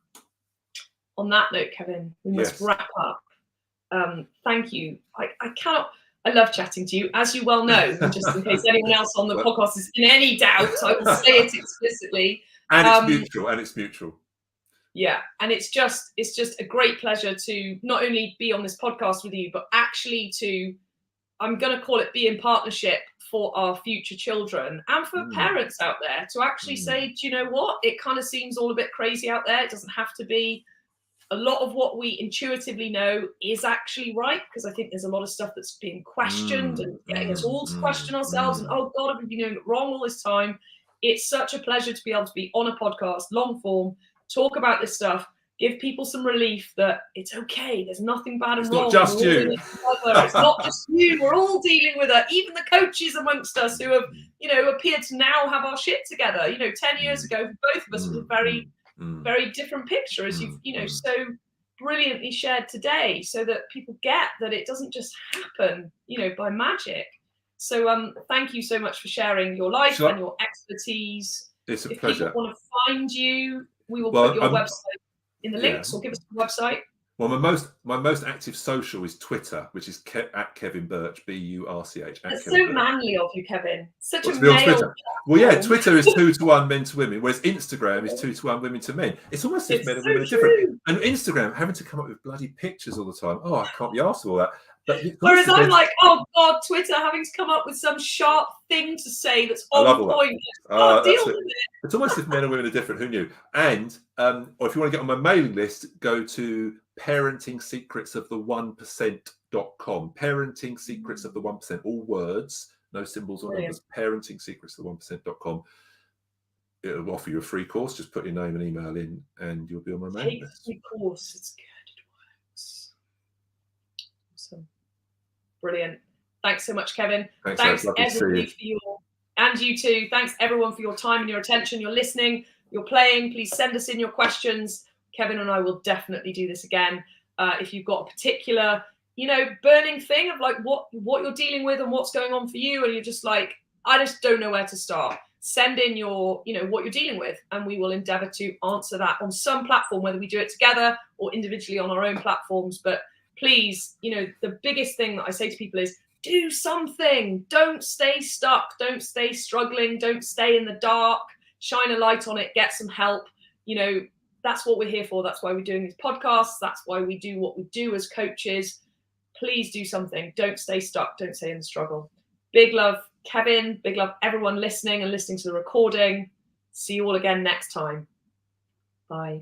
on that note, Kevin, we must wrap up. Thank you. I love chatting to you, as you well know, just in case anyone else on the podcast is in any doubt, I will say it explicitly. And it's mutual. Yeah, and it's just a great pleasure to not only be on this podcast with you, but actually to, I'm going to call it, be in partnership for our future children and for parents out there to actually say, do you know what? It kind of seems all a bit crazy out there. It doesn't have to be. A lot of what we intuitively know is actually right, because I think there's a lot of stuff that's being questioned and getting us all to question ourselves and, oh God, have we been doing it wrong all this time? It's such a pleasure to be able to be on a podcast, long form, talk about this stuff, give people some relief that it's okay. There's nothing bad and wrong. It's not just you. It's not just you. We're all dealing with it. Even the coaches amongst us who have, appeared to now have our shit together. 10 years ago, for both of us, was a very different picture, as you've so brilliantly shared today, so that people get that it doesn't just happen by magic. So thank you so much for sharing your life and your expertise. It's a if pleasure. People want to find you, we will put your website in the links, or give us the website. Well, my most active social is Twitter, which is at Kevin Burch, Burch. It's so manly of you, Kevin. Such a to be on male. Twitter. Well, yeah, Twitter is 2-to-1 men to women, whereas Instagram is 2-to-1 women to men. It's almost as if men and women are different. And Instagram, having to come up with bloody pictures all the time. Oh, I can't be asked with all that. But whereas I'm like, oh God, Twitter having to come up with some sharp thing to say that's on point. Deal with it. It's almost as if men and women are different. Who knew? And or if you want to get on my mailing list, go to ParentingSecretsOfThe1%.com. ParentingSecretsOfThe1%, all words, no symbols or numbers. ParentingSecretsOfThe1%.com. It'll offer you a free course. Just put your name and email in, and you'll be on my mailing list. Take the course. It's good. It works. Awesome. Brilliant. Thanks so much, Kevin. Thanks everybody for and you too. Thanks everyone for your time and your attention, your listening, your playing. Please send us in your questions. Kevin and I will definitely do this again. If you've got a particular, burning thing of like what you're dealing with and what's going on for you, and you're just like, I just don't know where to start. Send in your, what you're dealing with, and we will endeavor to answer that on some platform, whether we do it together or individually on our own platforms. But please, the biggest thing that I say to people is do something. Don't stay stuck. Don't stay struggling. Don't stay in the dark. Shine a light on it. Get some help. That's what we're here for. That's why we're doing these podcasts. That's why we do what we do as coaches. Please do something. Don't stay stuck. Don't stay in the struggle. Big love, Kevin. Big love, everyone listening and listening to the recording. See you all again next time. Bye.